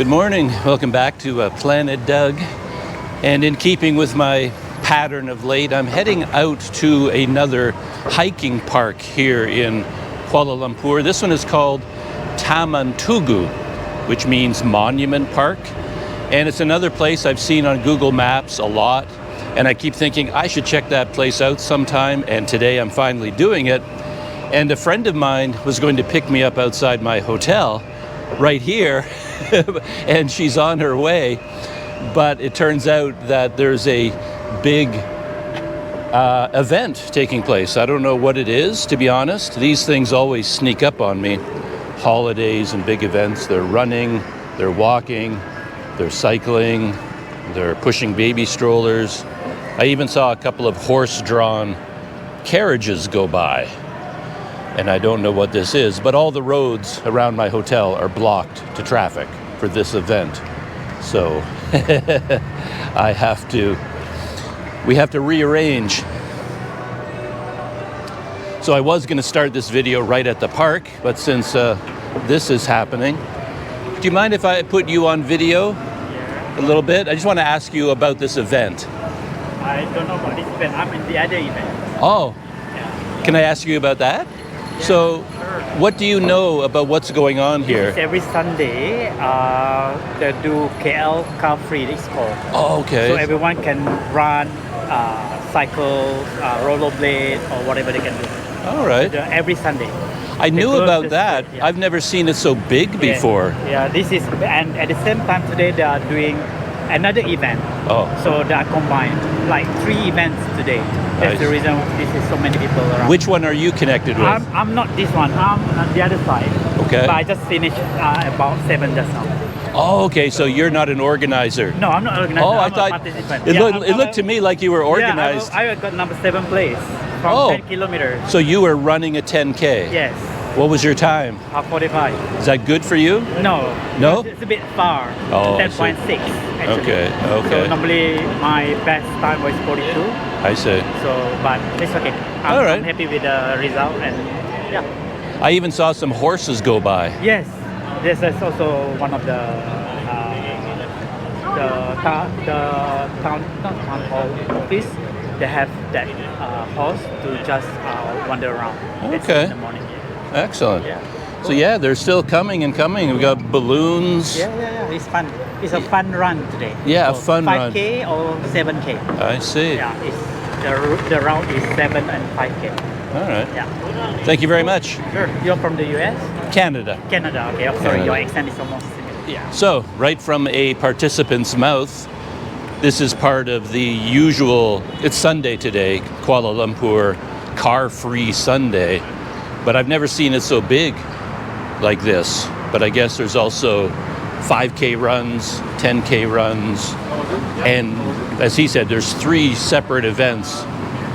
Good morning. Welcome back to Planet Doug. And in keeping with my pattern of late, I'm heading out to another hiking park here in Kuala Lumpur. This one is called Taman Tugu, which means Monument Park. And it's another place I've seen on Google Maps a lot. And I keep thinking I should check that place out sometime. And today I'm finally doing it. And a friend of mine was going to pick me up outside my hotel right here. And she's on her way. But it turns out that there's a big event taking place. I don't know what it is, to be honest. These things always sneak up on me. Holidays and big events. They're running, they're walking, they're cycling, they're pushing baby strollers. I even saw a couple of horse-drawn carriages go by. And I don't know what this is, but all the roads around my hotel are blocked to traffic for this event. So we have to rearrange. So I was going to start this video right at the park, but since this is happening, do you mind if I put you on video a little bit? I just want to ask you about this event. I don't know about this event. I'm in the other event. Oh, Yeah. Can I ask you about that? Yeah, So sure. what do you know about what's going on here? It's every Sunday, they do KL car free, it's called. Oh, okay. So everyone can run, cycle, rollerblade, or whatever they can do. All right. Every Sunday. I knew close about the that. street, yeah. I've never seen it so big before. Yeah, this is, and at the same time today they are doing another event. Oh, So they are combined, like 3 events today. That's the Nice. reason this is so many people around. which one are you connected with? I'm not this one. I'm on the other side. Okay. But I just finished about 7 just now. Oh, okay. So you're not an organizer. No, I'm not organized. Oh, I I'm a thought participant. it Yeah, looked to me like you were organized. Yeah, I got number 7 place from Oh. 10 kilometers. So you were running a 10K. Yes, What was your time? 45. Is that good for you? No. No? It's a bit far. Oh, I see. 10.6 actually. Okay, okay. So normally my best time was 42. I see. So, but it's okay. All right. I'm happy with the result and yeah. I even saw some horses go by. Yes, this is also one of the town hall office. They have that horse to just wander around. That's Okay. in the morning. Excellent. Yeah. So yeah, they're still coming and coming. We've got balloons. Yeah. It's fun. It's a fun run today. Yeah, a So fun run. 5K or 7K. I see. Yeah, the route is 7 and 5K. All right. Yeah. Thank you very much. Sure. You're from the US? Canada. Canada. Okay. I'm sorry. Canada. Your accent is almost similar. Yeah. So, right from a participant's mouth, this is part of the usual, it's Sunday today, Kuala Lumpur car-free Sunday, but I've never seen it so big like this. But I guess there's also 5K runs, 10K runs, and as he said, there's 3 separate events,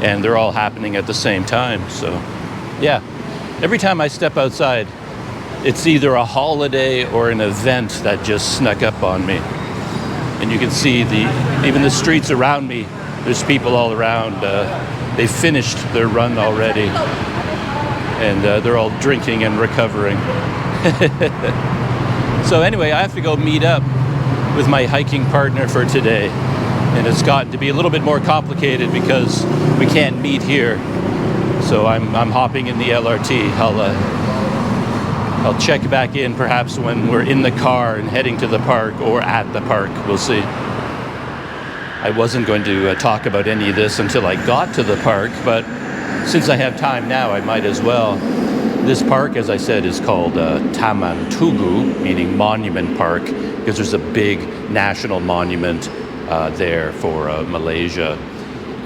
and they're all happening at the same time. So, yeah, every time I step outside, it's either a holiday or an event that just snuck up on me. And you can see even the streets around me, there's people all around. They finished their run already. And they're all drinking and recovering. So anyway, I have to go meet up with my hiking partner for today. And it's gotten to be a little bit more complicated because we can't meet here. So I'm hopping in the LRT. I'll check back in perhaps when we're in the car and heading to the park or at the park. We'll see. I wasn't going to talk about any of this until I got to the park, but since I have time now, I might as well. This park, as I said, is called Taman Tugu, meaning Monument Park, because there's a big national monument there for Malaysia.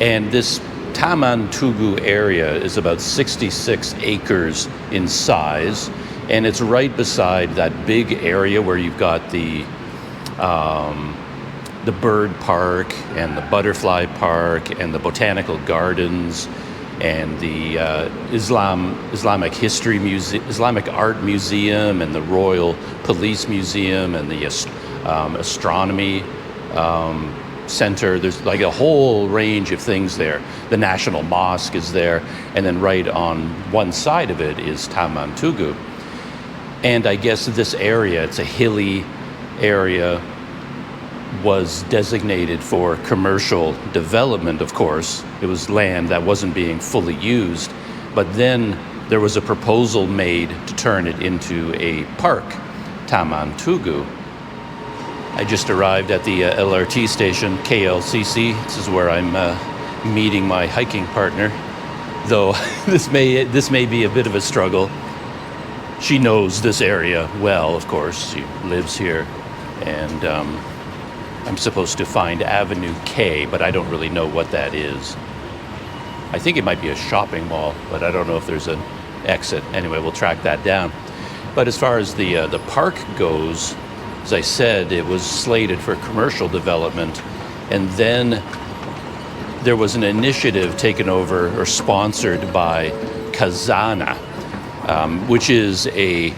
And this Taman Tugu area is about 66 acres in size. And it's right beside that big area where you've got the bird park and the butterfly park and the botanical gardens and the Islamic history museum, Islamic art museum, and the Royal Police Museum and the astronomy center. There's like a whole range of things there. The National Mosque is there, and then right on one side of it is Taman Tugu. And I guess this area, it's a hilly area was designated for commercial development, of course. It was land that wasn't being fully used. But then there was a proposal made to turn it into a park, Taman Tugu. I just arrived at the LRT station, KLCC. This is where I'm meeting my hiking partner, though this may be a bit of a struggle. She knows this area well, of course. She lives here, and I'm supposed to find Avenue K, but I don't really know what that is. I think it might be a shopping mall, but I don't know if there's an exit. Anyway, we'll track that down. But as far as the park goes, as I said, it was slated for commercial development, and then there was an initiative taken over or sponsored by Khazanah, which is a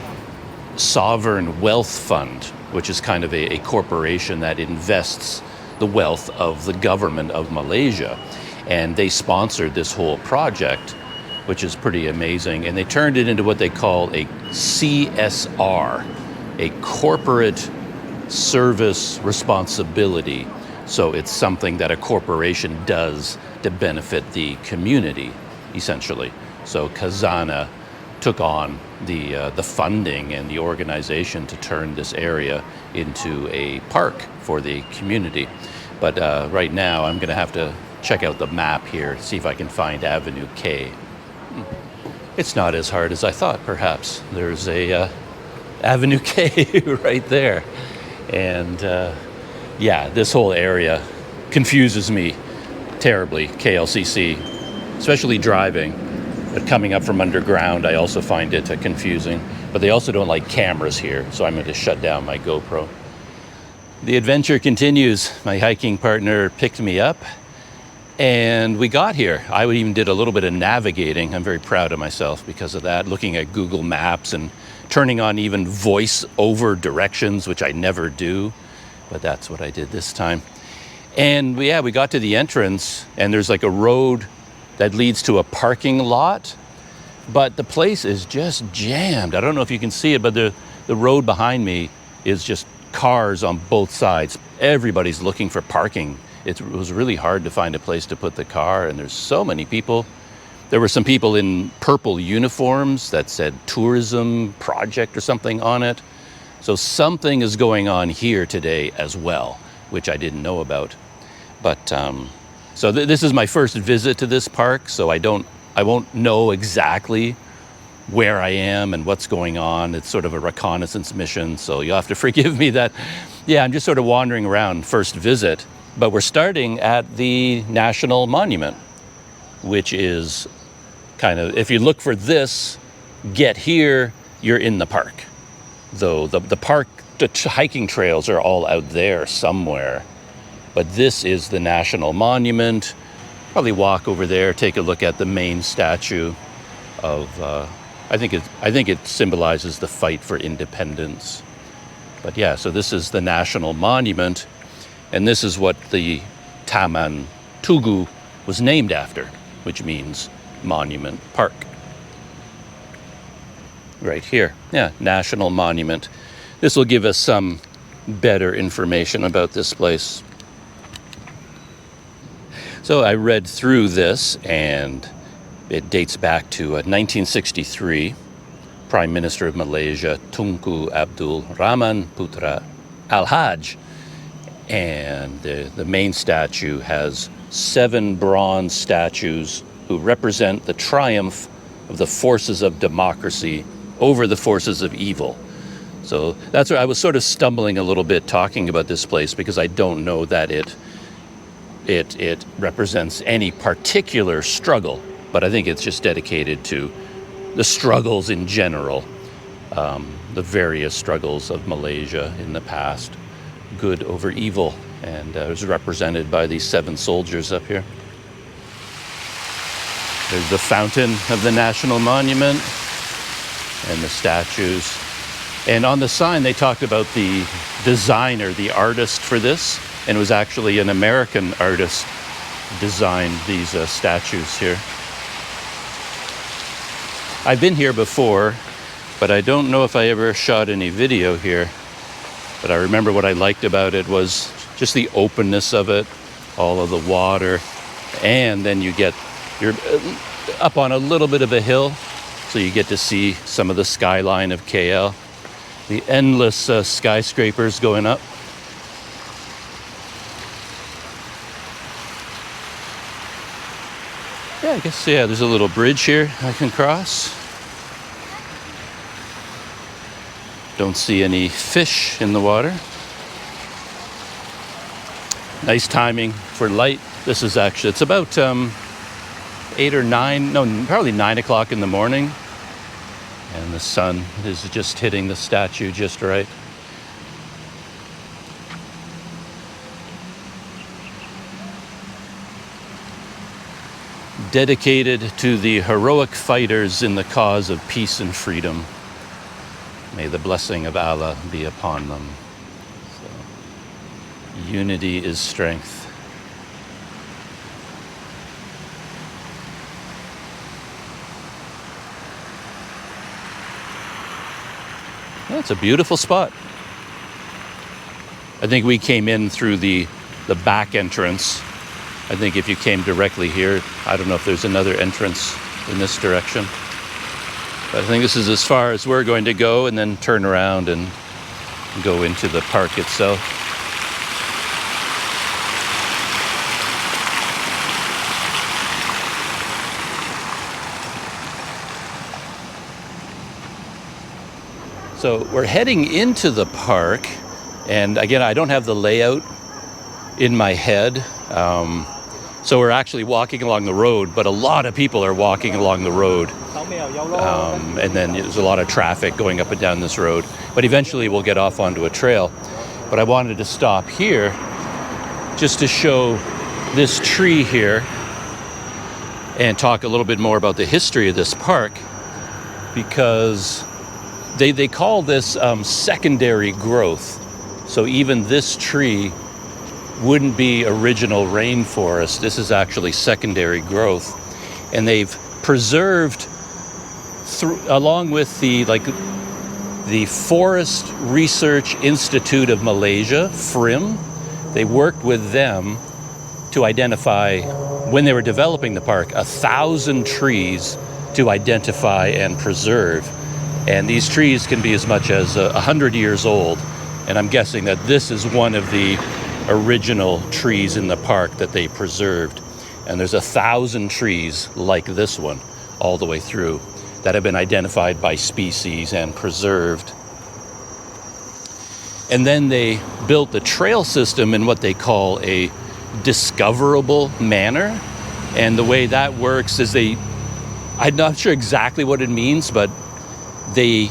sovereign wealth fund, which is kind of a corporation that invests the wealth of the government of Malaysia. And they sponsored this whole project, which is pretty amazing. And they turned it into what they call a CSR, a corporate service responsibility. So it's something that a corporation does to benefit the community, essentially. So Khazanah took on the funding and the organization to turn this area into a park for the community. But right now, I'm going to have to check out the map here, see if I can find Avenue K. It's not as hard as I thought, perhaps. There's a Avenue K right there. And yeah, this whole area confuses me terribly, KLCC, especially driving. But coming up from underground, I also find it confusing. But they also don't like cameras here, so I'm going to shut down my GoPro. The adventure continues. My hiking partner picked me up, and we got here. I even did a little bit of navigating. I'm very proud of myself because of that, looking at Google Maps and turning on even voice over directions, which I never do, but that's what I did this time. And we got to the entrance, and there's like a road that leads to a parking lot, but the place is just jammed. I don't know if you can see it, but the road behind me is just cars on both sides. Everybody's looking for parking. It was really hard to find a place to put the car, and there's so many people. There were some people in purple uniforms that said tourism project or something on it. So something is going on here today as well, which I didn't know about. But so this is my first visit to this park, so I won't know exactly where I am and what's going on. It's sort of a reconnaissance mission, so you'll have to forgive me that. Yeah, I'm just sort of wandering around, first visit. But we're starting at the National Monument, which is kind of, if you look for this, get here, you're in the park. Though the park, the hiking trails are all out there somewhere. But this is the National Monument. Probably walk over there, take a look at the main statue of, I think it symbolizes the fight for independence. But yeah, so this is the National Monument, and this is what the Taman Tugu was named after, which means Monument Park. Right here, yeah, National Monument. This will give us some better information about this place. So I read through this, and it dates back to 1963. Prime Minister of Malaysia, Tunku Abdul Rahman Putra Al-Haj. And the main statue has 7 bronze statues who represent the triumph of the forces of democracy over the forces of evil. So that's where I was sort of stumbling a little bit talking about this place, because I don't know that it represents any particular struggle, but I think it's just dedicated to the struggles in general, the various struggles of Malaysia in the past, good over evil, and it was represented by these 7 soldiers up here. There's the fountain of the National Monument and the statues. And on the sign, they talked about the designer, the artist for this, and it was actually an American artist designed these statues here. I've been here before, but I don't know if I ever shot any video here. But I remember what I liked about it was just the openness of it, all of the water, and then you're up on a little bit of a hill, so you get to see some of the skyline of KL, the endless skyscrapers going up. Yeah, I guess, yeah, there's a little bridge here I can cross. Don't see any fish in the water. Nice timing for light. This is actually, it's about 8 or 9, no, probably 9 o'clock in the morning. And the sun is just hitting the statue just right. Dedicated to the heroic fighters in the cause of peace and freedom. May the blessing of Allah be upon them. So, unity is strength. Well, it's a beautiful spot. I think we came in through the back entrance. I think if you came directly here, I don't know if there's another entrance in this direction. But I think this is as far as we're going to go, and then turn around and go into the park itself. So we're heading into the park, and again, I don't have the layout in my head. So we're actually walking along the road, but a lot of people are walking along the road. And then there's a lot of traffic going up and down this road. But eventually we'll get off onto a trail. But I wanted to stop here just to show this tree here and talk a little bit more about the history of this park, because they call this secondary growth. So even this tree wouldn't be original rainforest. This is actually secondary growth. And they've preserved, along with the Forest Research Institute of Malaysia, FRIM, they worked with them to identify, when they were developing the park, 1,000 trees to identify and preserve. And these trees can be as much as 100 years old. And I'm guessing that this is one of the original trees in the park that they preserved. And there's 1,000 trees like this one all the way through that have been identified by species and preserved. And then they built the trail system in what they call a discoverable manner. And the way that works is I'm not sure exactly what it means, but they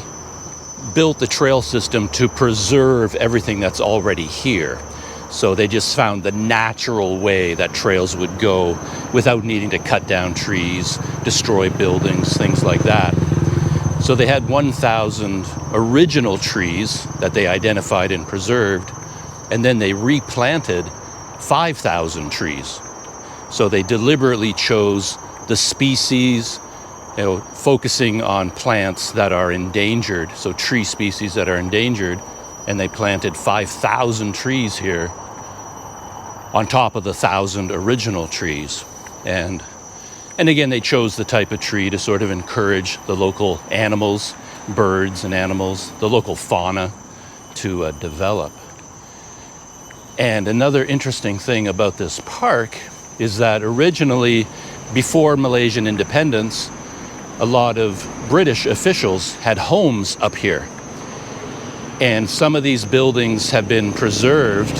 built the trail system to preserve everything that's already here. So they just found the natural way that trails would go without needing to cut down trees, destroy buildings, things like that. So they had 1,000 original trees that they identified and preserved, and then they replanted 5,000 trees. So they deliberately chose the species, focusing on plants that are endangered, so tree species that are endangered, and they planted 5,000 trees here on top of the 1,000 original trees. And again, they chose the type of tree to sort of encourage the local animals, birds and animals, the local fauna to develop. And another interesting thing about this park is that originally, before Malaysian independence, a lot of British officials had homes up here. And some of these buildings have been preserved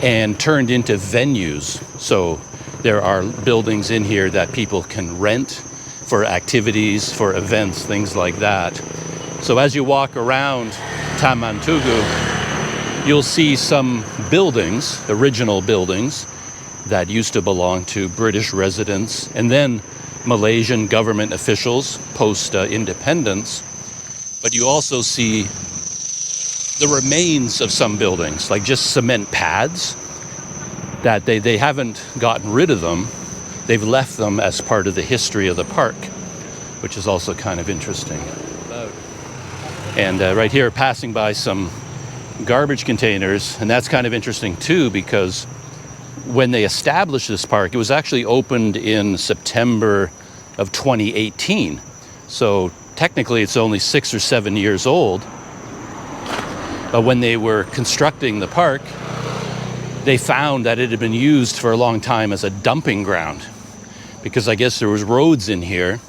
and turned into venues. So there are buildings in here that people can rent for activities, for events, things like that. So as you walk around Taman Tugu, you'll see some buildings, original buildings, that used to belong to British residents and then Malaysian government officials post-independence. But you also see the remains of some buildings, like just cement pads, that they haven't gotten rid of them. They've left them as part of the history of the park, which is also kind of interesting. And right here, passing by some garbage containers, and that's kind of interesting too, because when they established this park, it was actually opened in September of 2018. So technically it's only 6 or 7 years old. But when they were constructing the park, they found that it had been used for a long time as a dumping ground, because I guess there was roads in here,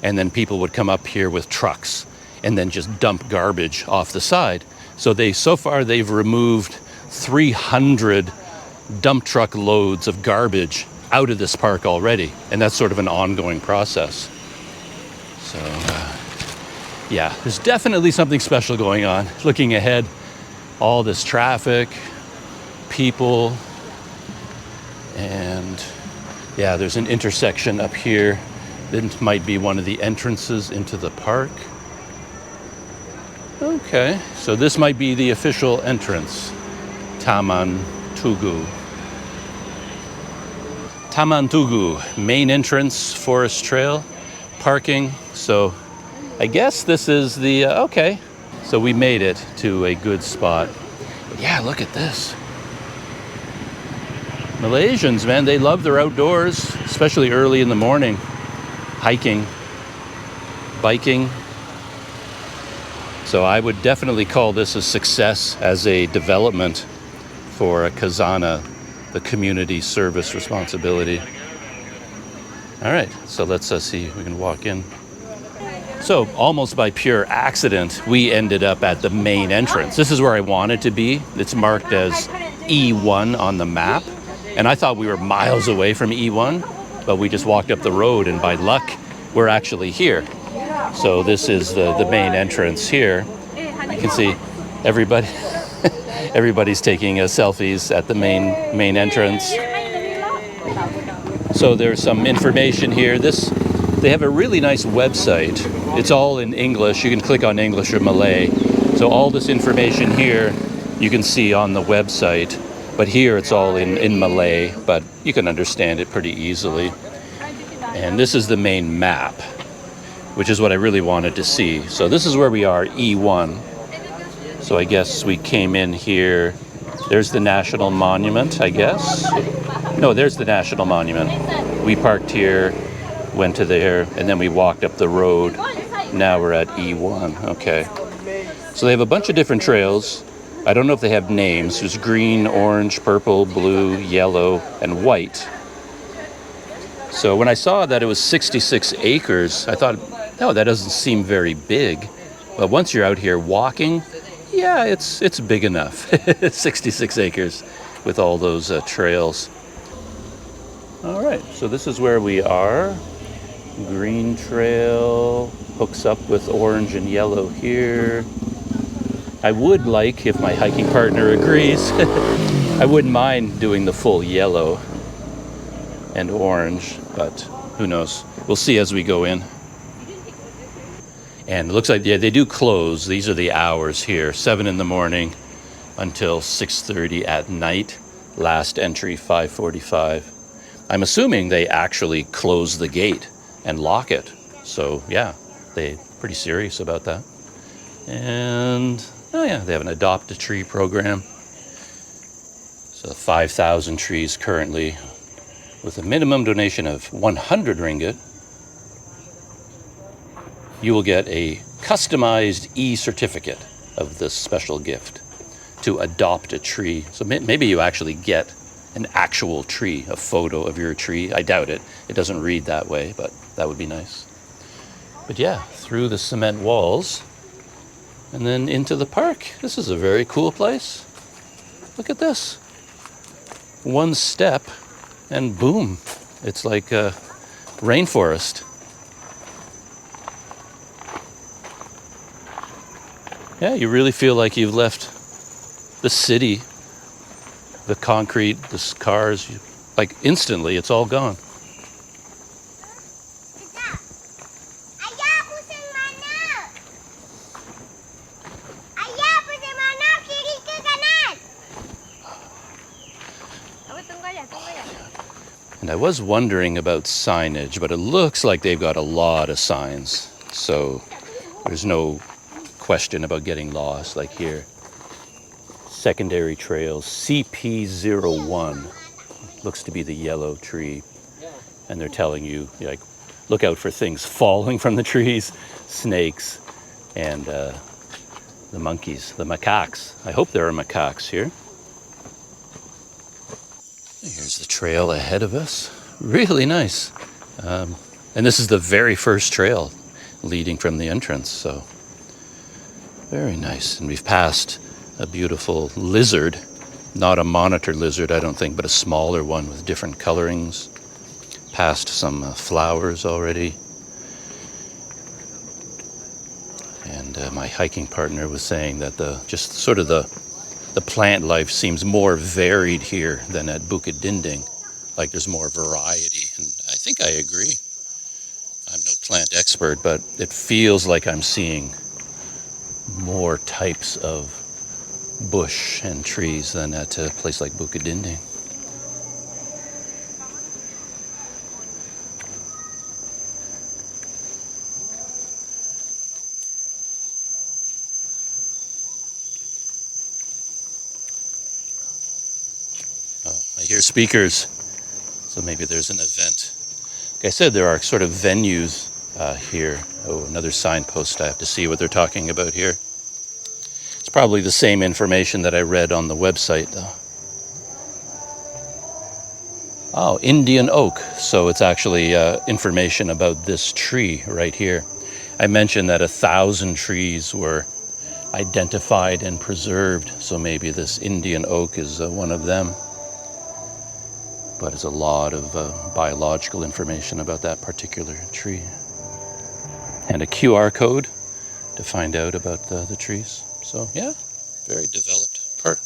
and then people would come up here with trucks and then just dump garbage off the side. So far they've removed 300 dump truck loads of garbage out of this park already, and that's sort of an ongoing process. So yeah, there's definitely something special going on. Looking ahead, all this traffic, people, and yeah, there's an intersection up here that might be one of the entrances into the park. Okay, so this might be the official entrance, Taman Tugu. Taman Tugu, main entrance, forest trail, parking. So I guess this is the, okay. So we made it to a good spot. But yeah, look at this. Malaysians, man, they love their outdoors, especially early in the morning. Hiking, biking. So I would definitely call this a success as a development for a Kazana, the community service responsibility. All right, so let's see if we can walk in. So almost by pure accident, we ended up at the main entrance. This is where I wanted to be. It's marked as E1 on the map. And I thought we were miles away from E1, but we just walked up the road, and by luck, we're actually here. So this is the main entrance here. You can see everybody, everybody's taking selfies at the main entrance. So there's some information here. They have a really nice website. It's all in English. You can click on English or Malay. So all this information here you can see on the website. But here it's all in Malay, but you can understand it pretty easily. And this is the main map, which is what I really wanted to see. So this is where we are, E1. So I guess we came in here. There's the National Monument, I guess. No, there's the National Monument. We parked here, went to there, and then we walked up the road. Now we're at E1, okay. So they have a bunch of different trails. I don't know if they have names. There's green, orange, purple, blue, yellow, and white. So when I saw that it was 66 acres, I thought, no, that doesn't seem very big. But once you're out here walking, yeah, it's big enough. 66 acres with all those trails. All right, so this is where we are. Green trail hooks up with orange and yellow here. I would like, if my hiking partner agrees, I wouldn't mind doing the full yellow and orange, but who knows? We'll see as we go in. And it looks like, yeah, they do close. These are the hours here, 7 in the morning until 6:30 at night. Last entry, 5:45. I'm assuming they actually close the gate and lock it. So yeah, they're pretty serious about that. And oh yeah, they have an adopt a tree program. So 5,000 trees currently, with a minimum donation of 100 ringgit. You will get a customized e-certificate of this special gift to adopt a tree. So maybe you actually get an actual tree, a photo of your tree. I doubt it. It doesn't read that way, but that would be nice. But yeah, through the cement walls and then into the park. This is a very cool place. Look at this. One step and boom, it's like a rainforest. Yeah, you really feel like you've left the city, the concrete, the cars, like instantly, it's all gone. And I was wondering about signage, but it looks like they've got a lot of signs. So there's no question about getting lost like here. secondary trails. CP01 looks to be the yellow tree. And they're telling you, like, look out for things falling from the trees, snakes, and the monkeys, the macaques. I hope there are macaques here. Here's the trail ahead of us. Really nice. And this is the very first trail leading from the entrance, so very nice. And we've passed a beautiful lizard, not a monitor lizard, I don't think, but a smaller one with different colorings. Past some flowers already. And my hiking partner was saying that the plant life seems more varied here than at Bukit Dinding. Like there's more variety, and I think I agree. I'm no plant expert, but it feels like I'm seeing more types of bush and trees than at a place like Bukit Dinding. Oh, I hear speakers, so maybe there's an event. Like I said, there are sort of venues here. Oh, another signpost. I have to see what they're talking about here. It's probably the same information that I read on the website, though. Oh, Indian oak. So it's actually information about this tree right here. I mentioned that 1,000 trees were identified and preserved, so maybe this Indian oak is one of them. But it's a lot of biological information about that particular tree. And a QR code to find out about the trees. So yeah, very developed park.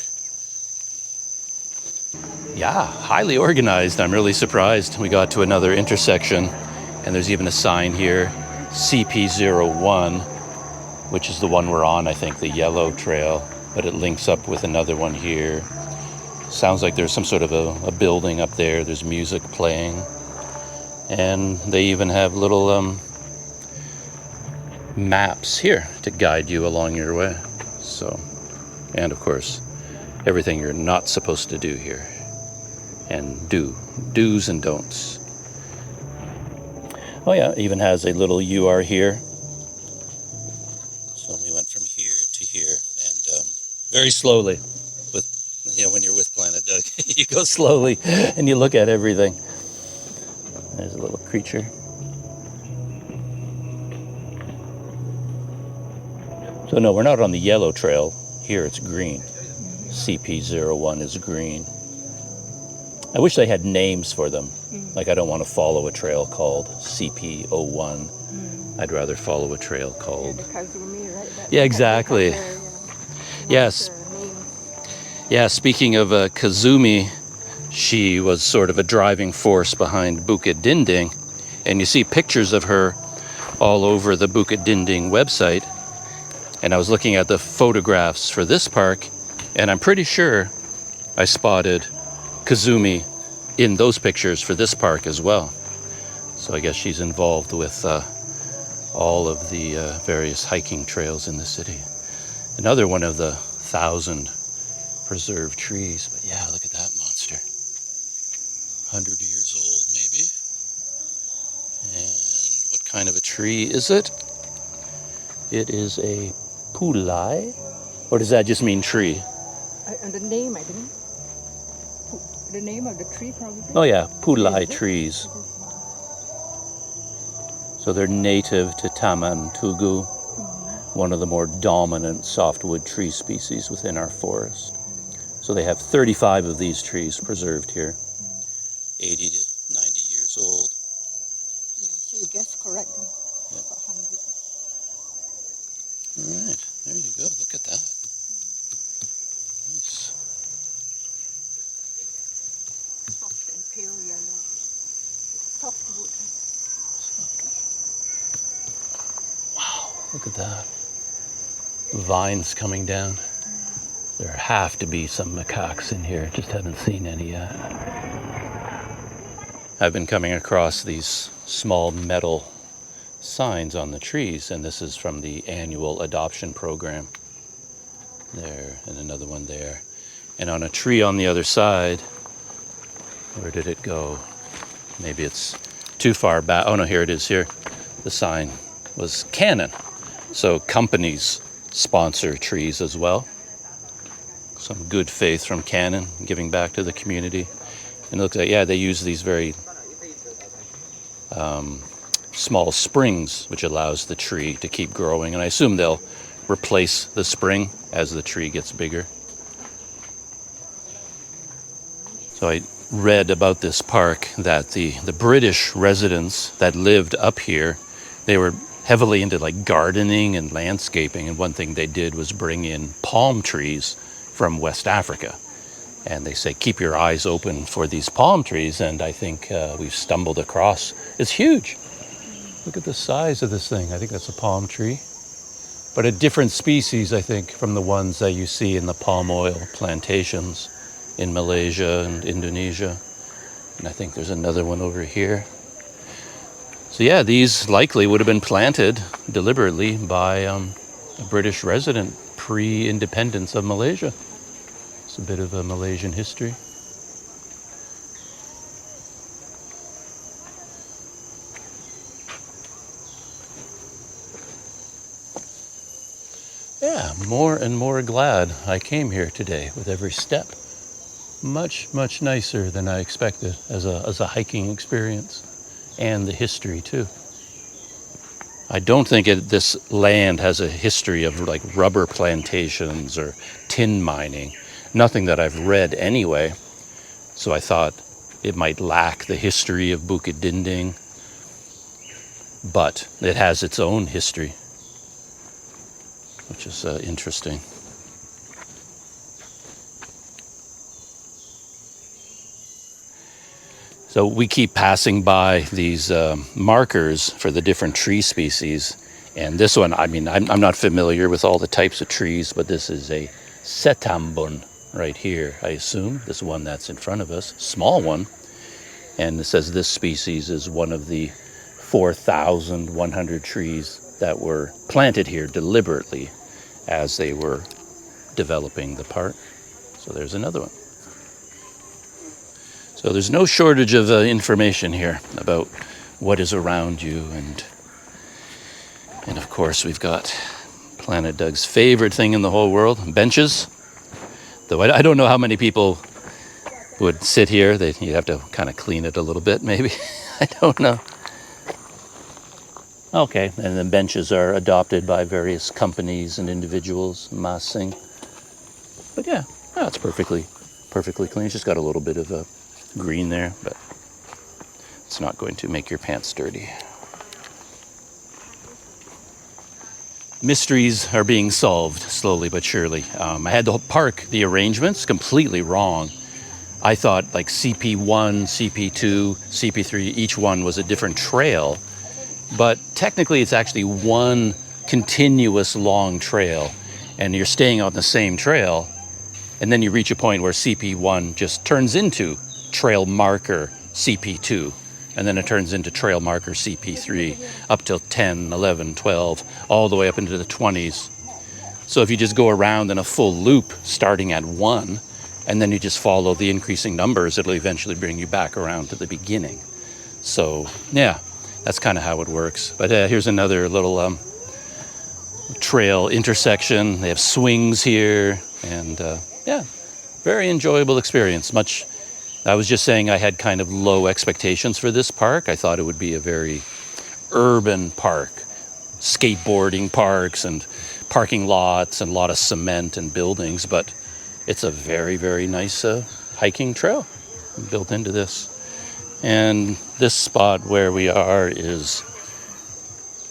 Yeah, highly organized. I'm really surprised. We got to another intersection and there's even a sign here, CP01, which is the one we're on, I think, the yellow trail, but it links up with another one here. Sounds like there's some sort of a building up there. There's music playing. And they even have little maps here to guide you along your way. So, and of course, everything you're not supposed to do here. And do's and don'ts. Oh yeah, it even has a little UR here. So we went from here to here, and very slowly. When you're with Planet Doug, you go slowly and you look at everything. There's a little creature. So no, we're not on the yellow trail. Here it's green. CP01 is green. I wish they had names for them. Like I don't want to follow a trail called CP01. I'd rather follow a trail called... Yeah, exactly. Yes. Yeah, speaking of Kazumi, she was sort of a driving force behind Bukit Dinding, and you see pictures of her all over the Bukit Dinding website. And I was looking at the photographs for this park, and I'm pretty sure I spotted Kazumi in those pictures for this park as well. So I guess she's involved with all of the various hiking trails in the city. Another one of the 1,000 preserved trees. But yeah, look at that monster. 100 years old, maybe. And what kind of a tree is it? It is a pulai. Or does that just mean tree? The name, I think. The name of the tree, probably. Oh yeah, pulai trees. So they're native to Taman Tugu, one of the more dominant softwood tree species within our forest. So they have 35 of these trees preserved here. 80 to 90 years old. Yeah, so you guessed correct. Yep. About 100. All right, there you go. Look at that. Nice. Soft and pale yellow. Softwood. Wow, look at that. Vines coming down. There have to be some macaques in here. Just haven't seen any yet. I've been coming across these small metal signs on the trees, and this is from the annual adoption program. there, and another one there. And on a tree on the other side, where did it go? Maybe it's too far back. Oh no, here it is here. The sign was Canon. So companies sponsor trees as well. Some good faith from Canon, giving back to the community. And it looks like, yeah, they use these very small springs, which allows the tree to keep growing. And I assume they'll replace the spring as the tree gets bigger. So I read about this park that the British residents that lived up here, they were heavily into like gardening and landscaping. And one thing they did was bring in palm trees from West Africa. And they say, keep your eyes open for these palm trees. And I think we've stumbled across, it's huge. Look at the size of this thing. I think that's a palm tree. But a different species, I think, from the ones that you see in the palm oil plantations in Malaysia and Indonesia. And I think there's another one over here. So yeah, these likely would have been planted deliberately by a British resident pre-independence of Malaysia. It's a bit of a Malaysian history. Yeah, more and more glad I came here today with every step. Much, much nicer than I expected as a hiking experience, and the history too. I don't think this land has a history of like rubber plantations or tin mining. Nothing that I've read anyway. So I thought it might lack the history of Bukit Dinding, but it has its own history, which is interesting. So we keep passing by these markers for the different tree species. And this one, I mean, I'm not familiar with all the types of trees, but this is a setambun right here, I assume. This one that's in front of us, small one. And it says this species is one of the 4,100 trees that were planted here deliberately as they were developing the park. So there's another one. So there's no shortage of information here about what is around you. And of course, we've got Planet Doug's favorite thing in the whole world, benches. Though I don't know how many people would sit here. You'd have to kind of clean it a little bit, maybe. I don't know. Okay, and then benches are adopted by various companies and individuals, massing. But yeah, it's perfectly clean. It's just got a little bit of a green there, but it's not going to make your pants dirty. Mysteries are being solved slowly but surely. I had the park, the arrangements completely wrong. I thought like CP1, CP2, CP3, each one was a different trail, but technically it's actually one continuous long trail, and you're staying on the same trail, and then you reach a point where CP1 just turns into trail marker CP2, and then it turns into trail marker CP3 up till 10, 11, 12, all the way up into the 20s. So if you just go around in a full loop starting at 1, and then you just follow the increasing numbers, it'll eventually bring you back around to the beginning. So yeah, that's kind of how it works. But here's another little trail intersection. They have swings here, and yeah, very enjoyable experience. I was just saying I had kind of low expectations for this park. I thought it would be a very urban park, skateboarding parks and parking lots and a lot of cement and buildings, but it's a very, very nice hiking trail built into this. And this spot where we are is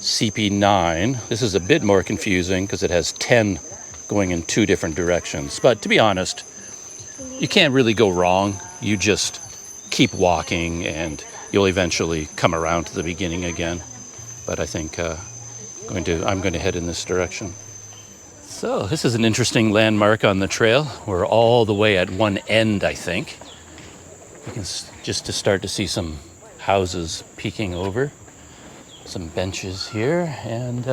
CP9. This is a bit more confusing because it has 10 going in 2 different directions. But to be honest, you can't really go wrong. You just keep walking and you'll eventually come around to the beginning again. But I think I'm going to head in this direction. So this is an interesting landmark on the trail. We're all the way at one end, I think. You can just to start to see some houses peeking over. Some benches here, and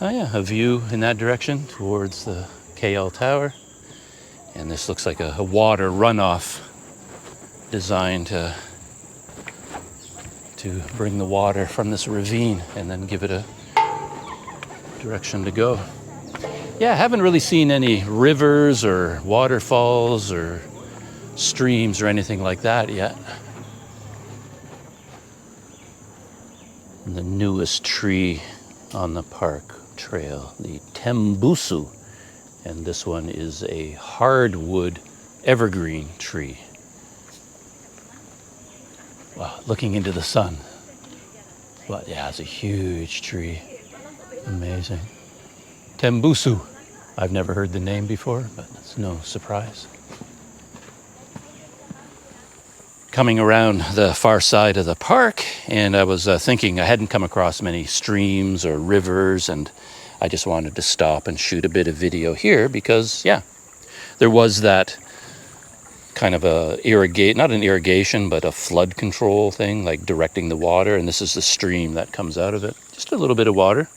Oh yeah, a view in that direction towards the KL Tower. And this looks like a water runoff designed to bring the water from this ravine and then give it a direction to go. Yeah, I haven't really seen any rivers or waterfalls or streams or anything like that yet. And the newest tree on the park trail, the Tembusu, and this one is a hardwood evergreen tree. Wow, looking into the sun. But yeah, it's a huge tree. Amazing. Tembusu. I've never heard the name before, but it's no surprise. Coming around the far side of the park, and I was thinking I hadn't come across many streams or rivers, and I just wanted to stop and shoot a bit of video here because, yeah, there was that kind of not an irrigation, but a flood control thing, like directing the water, and this is the stream that comes out of it. Just a little bit of water,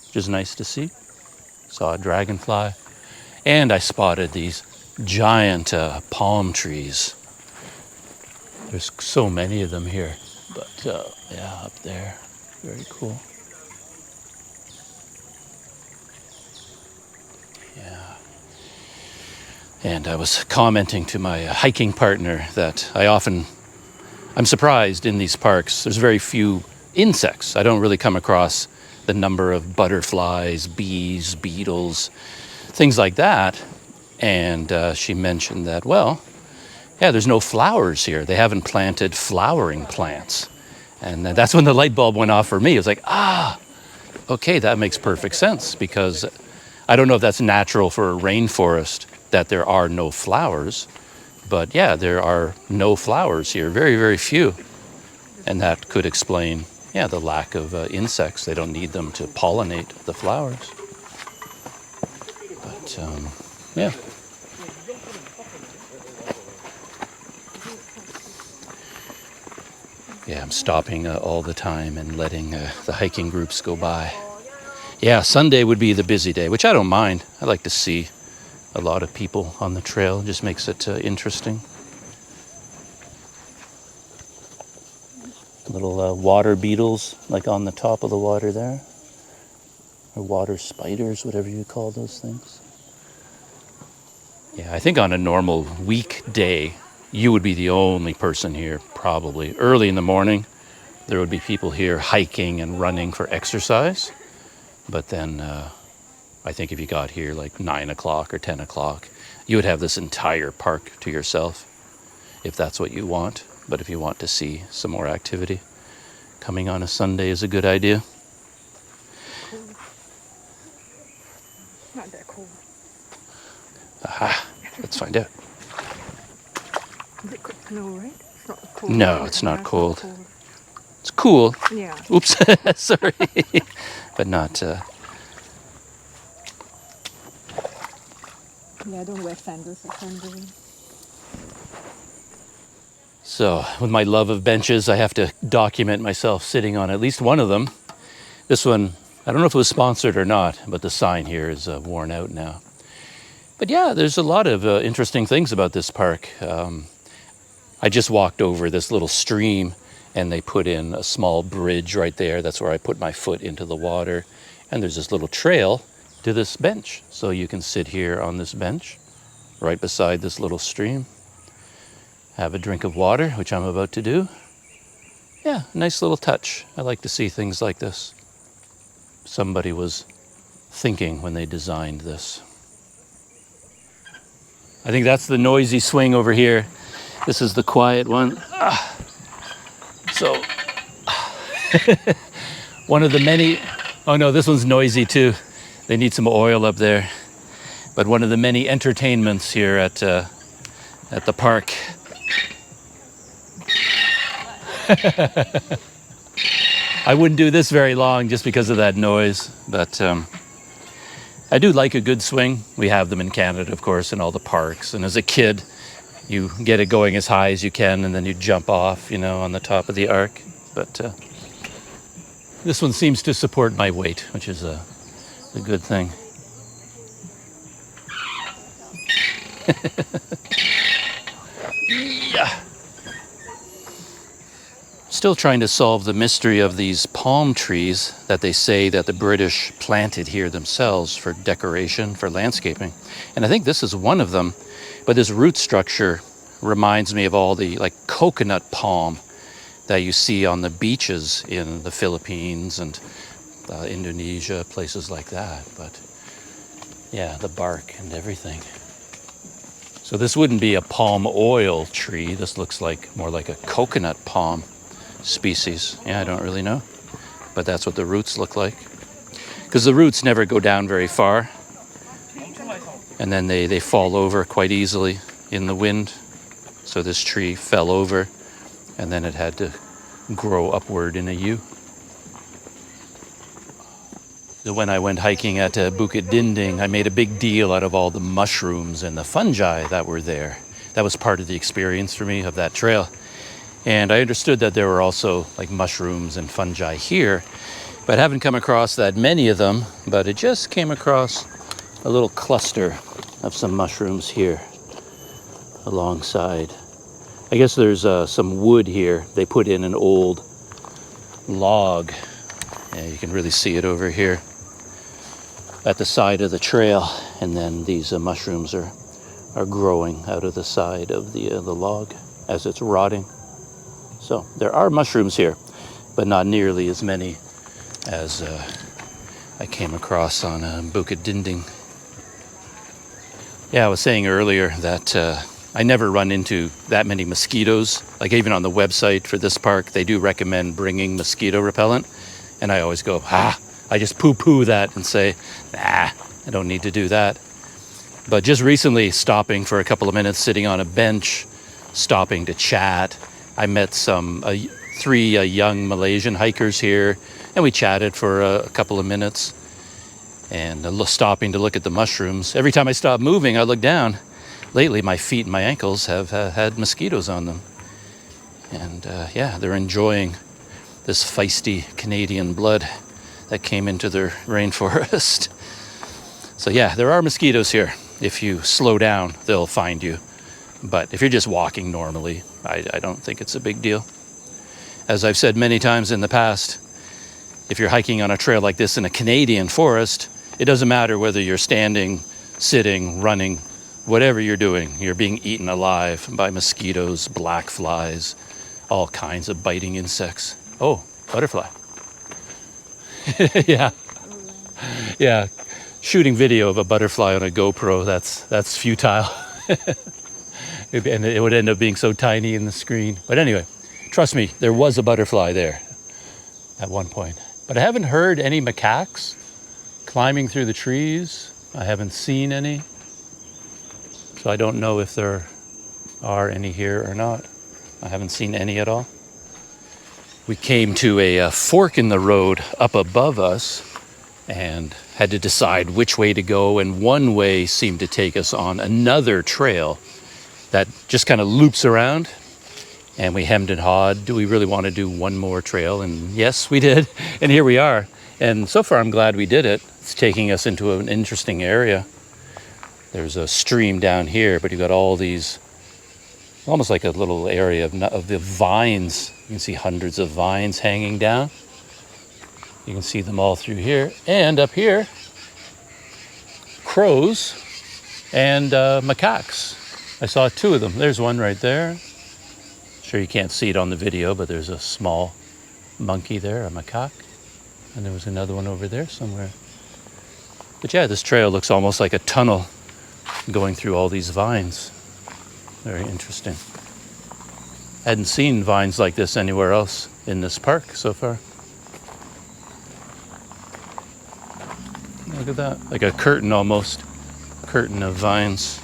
which is nice to see. Saw a dragonfly, and I spotted these giant palm trees. There's so many of them here, but yeah, up there, very cool. Yeah. And I was commenting to my hiking partner that I'm surprised in these parks, there's very few insects. I don't really come across the number of butterflies, bees, beetles, things like that. And she mentioned that, well, yeah, there's no flowers here. They haven't planted flowering plants. And that's when the light bulb went off for me. It was like, okay, that makes perfect sense, because I don't know if that's natural for a rainforest that there are no flowers, but yeah, there are no flowers here, very, very few. And that could explain, yeah, the lack of insects. They don't need them to pollinate the flowers. But yeah. Yeah, I'm stopping all the time and letting the hiking groups go by. Yeah, Sunday would be the busy day, which I don't mind. I like to see a lot of people on the trail. It just makes it interesting. Little water beetles, like on the top of the water there. Or water spiders, whatever you call those things. Yeah, I think on a normal weekday, you would be the only person here, probably. Early in the morning, there would be people here hiking and running for exercise. But then I think if you got here like 9 o'clock or 10 o'clock, you would have this entire park to yourself, if that's what you want. But if you want to see some more activity, coming on a Sunday is a good idea. Cool. Not that cool. Aha, let's find out. Is it cold? No, right? It's not cold. No, it's not cold. cold. It's cool. Yeah. Oops, sorry. But not... Yeah, I don't wear sandals at Sunday. So, with my love of benches, I have to document myself sitting on at least one of them. This one, I don't know if it was sponsored or not, but the sign here is worn out now. But yeah, there's a lot of interesting things about this park. I just walked over this little stream, and they put in a small bridge right there. That's where I put my foot into the water. And there's this little trail to this bench. So you can sit here on this bench right beside this little stream. Have a drink of water, which I'm about to do. Yeah, nice little touch. I like to see things like this. Somebody was thinking when they designed this. I think that's the noisy swing over here. This is the quiet one. So, one of the many... Oh no, this one's noisy too. They need some oil up there. But one of the many entertainments here at the park. I wouldn't do this very long just because of that noise, but I do like a good swing. We have them in Canada, of course, in all the parks. And as a kid, you get it going as high as you can, and then you jump off, on the top of the arc. But this one seems to support my weight, which is a good thing. Yeah. Still trying to solve the mystery of these palm trees that they say that the British planted here themselves for decoration, for landscaping. And I think this is one of them, but this root structure reminds me of all the like coconut palm that you see on the beaches in the Philippines and Indonesia, places like that. But yeah, the bark and everything. So this wouldn't be a palm oil tree. This looks like more like a coconut palm species. Yeah, I don't really know, but that's what the roots look like, because the roots never go down very far, and then they fall over quite easily in the wind. So this tree fell over, and then it had to grow upward in a U. When I went hiking at Bukit Dinding, I made a big deal out of all the mushrooms and the fungi that were there. That was part of the experience for me of that trail. And I understood that there were also like mushrooms and fungi here, but I haven't come across that many of them, but it just came across a little cluster of some mushrooms here alongside. I guess there's some wood here. They put in an old log. Yeah, you can really see it over here at the side of the trail, and then these mushrooms are growing out of the side of the log as it's rotting. So there are mushrooms here, but not nearly as many as I came across on Bukit Dinding. Yeah, I was saying earlier that I never run into that many mosquitoes. Like even on the website for this park, they do recommend bringing mosquito repellent. And I always go, I just poo-poo that and say, nah, I don't need to do that. But just recently stopping for a couple of minutes, sitting on a bench, stopping to chat, I met some 3 young Malaysian hikers here, and we chatted for a couple of minutes, and stopping to look at the mushrooms. Every time I stop moving, I look down. Lately, my feet and my ankles have had mosquitoes on them. And yeah, they're enjoying this feisty Canadian blood that came into their rainforest. So yeah, there are mosquitoes here. If you slow down, they'll find you. But if you're just walking normally, I don't think it's a big deal. As I've said many times in the past, if you're hiking on a trail like this in a Canadian forest, it doesn't matter whether you're standing, sitting, running, whatever you're doing, you're being eaten alive by mosquitoes, black flies, all kinds of biting insects. Oh, butterfly. Yeah. Yeah. Shooting video of a butterfly on a GoPro, that's futile. And it would end up being so tiny in the screen. But anyway, trust me, there was a butterfly there at one point. But I haven't heard any macaques climbing through the trees. I haven't seen any. So I don't know if there are any here or not. I haven't seen any at all. We came to a fork in the road up above us and had to decide which way to go. And one way seemed to take us on another trail that just kind of loops around. And we hemmed and hawed. Do we really want to do one more trail? And yes, we did. And here we are. And so far, I'm glad we did it. It's taking us into an interesting area. There's a stream down here, but you've got all these, almost like a little area of the vines. You can see hundreds of vines hanging down. You can see them all through here. And up here, crows and macaques. I saw 2 of them. There's one right there. Sure you can't see it on the video, but there's a small monkey there, a macaque. And there was another one over there somewhere. But yeah, this trail looks almost like a tunnel going through all these vines. Very interesting. Hadn't seen vines like this anywhere else in this park so far. Look at that, like a curtain almost. Curtain of vines.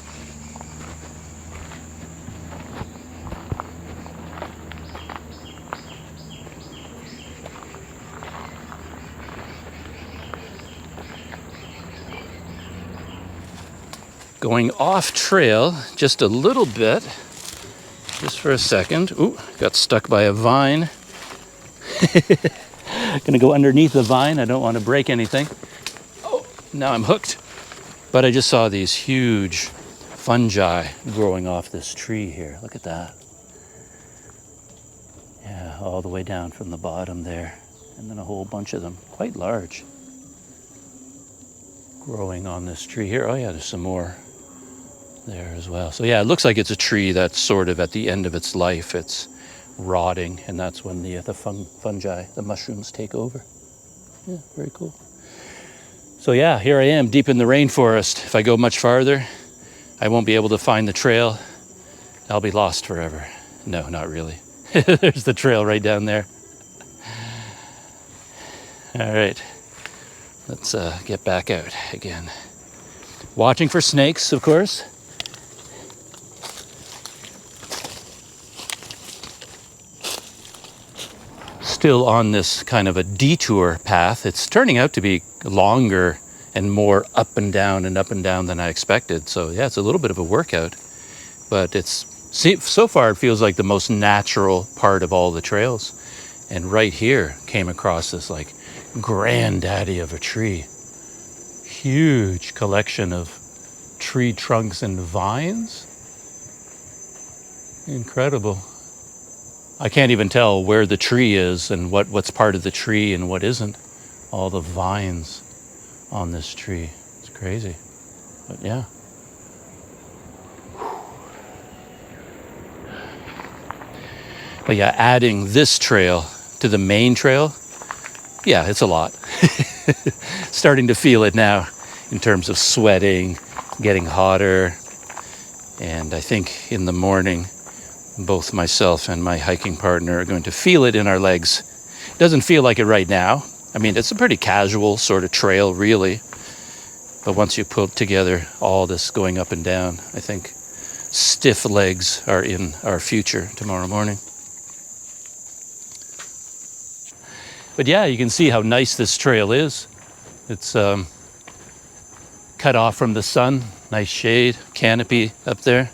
Going off trail just a little bit, just for a second. Ooh, got stuck by a vine. Gonna go underneath the vine. I don't want to break anything. Oh, Now I'm hooked. But I just saw these huge fungi growing off this tree here. Look at that. Yeah, all the way down from the bottom there. And then a whole bunch of them, quite large, growing on this tree here. Oh yeah, there's some more there as well. So yeah, it looks like it's a tree that's sort of at the end of its life. It's rotting, and that's when the fungi, the mushrooms, take over. Yeah, very cool. So yeah, here I am deep in the rainforest. If I go much farther, I won't be able to find the trail. I'll be lost forever. No, not really. There's the trail right down there. All right, let's get back out again. Watching for snakes, of course. Still on this kind of a detour path. It's turning out to be longer and more up and down than I expected. So yeah, it's a little bit of a workout, but so far it feels like the most natural part of all the trails. And right here came across this like granddaddy of a tree. Huge collection of tree trunks and vines. Incredible. I can't even tell where the tree is and what's part of the tree and what isn't. All the vines on this tree. It's crazy. But yeah. But yeah, adding this trail to the main trail, yeah, it's a lot. Starting to feel it now in terms of sweating, getting hotter. And I think in the morning, both myself and my hiking partner are going to feel it in our legs. It doesn't feel like it right now. I mean, it's a pretty casual sort of trail, really. But once you put together all this going up and down, I think stiff legs are in our future tomorrow morning. But yeah, you can see how nice this trail is. It's cut off from the sun, nice shade, canopy up there.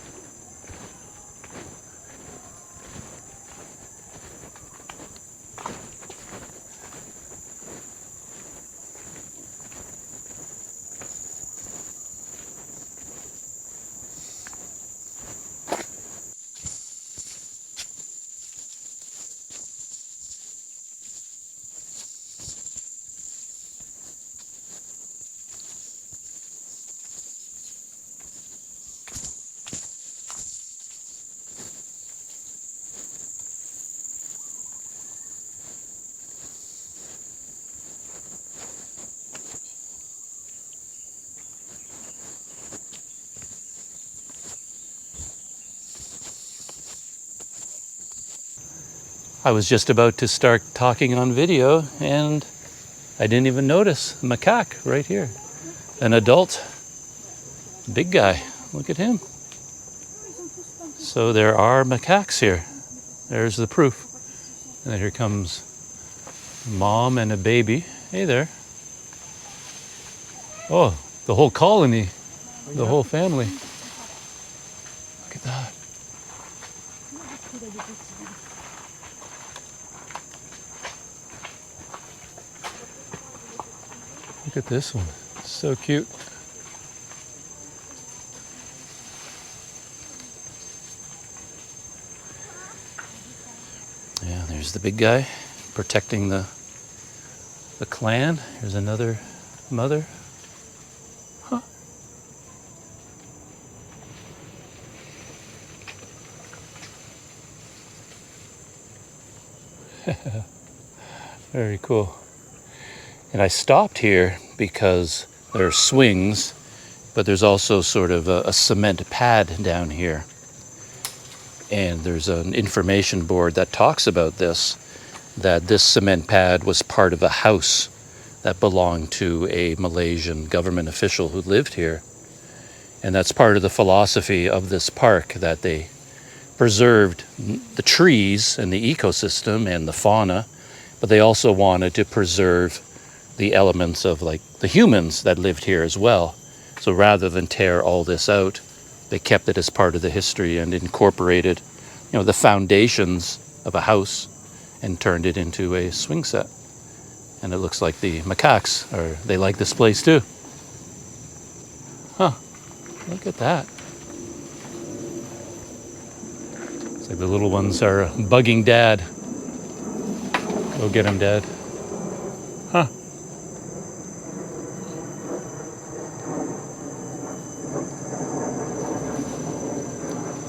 I was just about to start talking on video and I didn't even notice a macaque right here. An adult, big guy. Look at him. So there are macaques here. There's the proof. And then here comes mom and a baby. Hey there. Oh, the whole colony, the whole family. Look at that. Look at this one. So cute. Yeah, there's the big guy protecting the clan. Here's another mother. Huh. Very cool. And I stopped here because there are swings, but there's also sort of a cement pad down here. And there's an information board that talks about this, that this cement pad was part of a house that belonged to a Malaysian government official who lived here. And that's part of the philosophy of this park, that they preserved the trees and the ecosystem and the fauna, but they also wanted to preserve the elements of like the humans that lived here as well. So rather than tear all this out, they kept it as part of the history and incorporated, the foundations of a house and turned it into a swing set. And it looks like the macaques they like this place too. Huh. Look at that. It's like the little ones are bugging Dad. Go get him, Dad. Huh.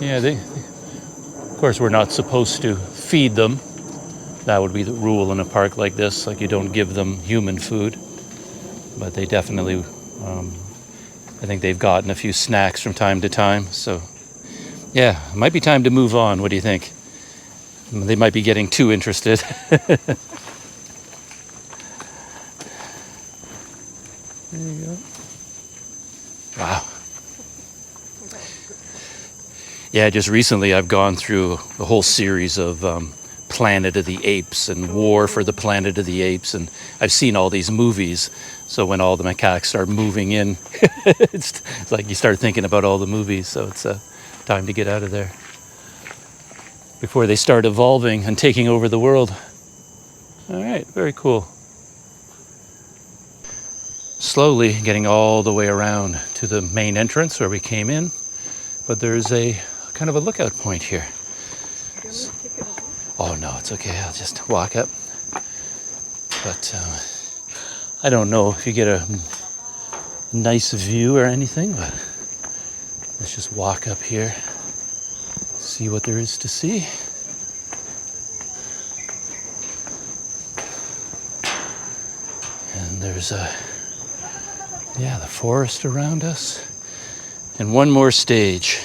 Yeah, of course, we're not supposed to feed them. That would be the rule in a park like this. Like, you don't give them human food. But they definitely, I think they've gotten a few snacks from time to time. So, yeah, it might be time to move on. What do you think? They might be getting too interested. There you go. Wow. Yeah, just recently I've gone through a whole series of Planet of the Apes and War for the Planet of the Apes, and I've seen all these movies. So when all the macaques start moving in, it's like you start thinking about all the movies. So it's time to get out of there before they start evolving and taking over the world. All right, very cool. Slowly getting all the way around to the main entrance where we came in, but there's a kind of a lookout point here. Oh no, it's okay, I'll just walk up. But I don't know if you get a nice view or anything, but let's just walk up here, see what there is to see. And there's the forest around us. And one more stage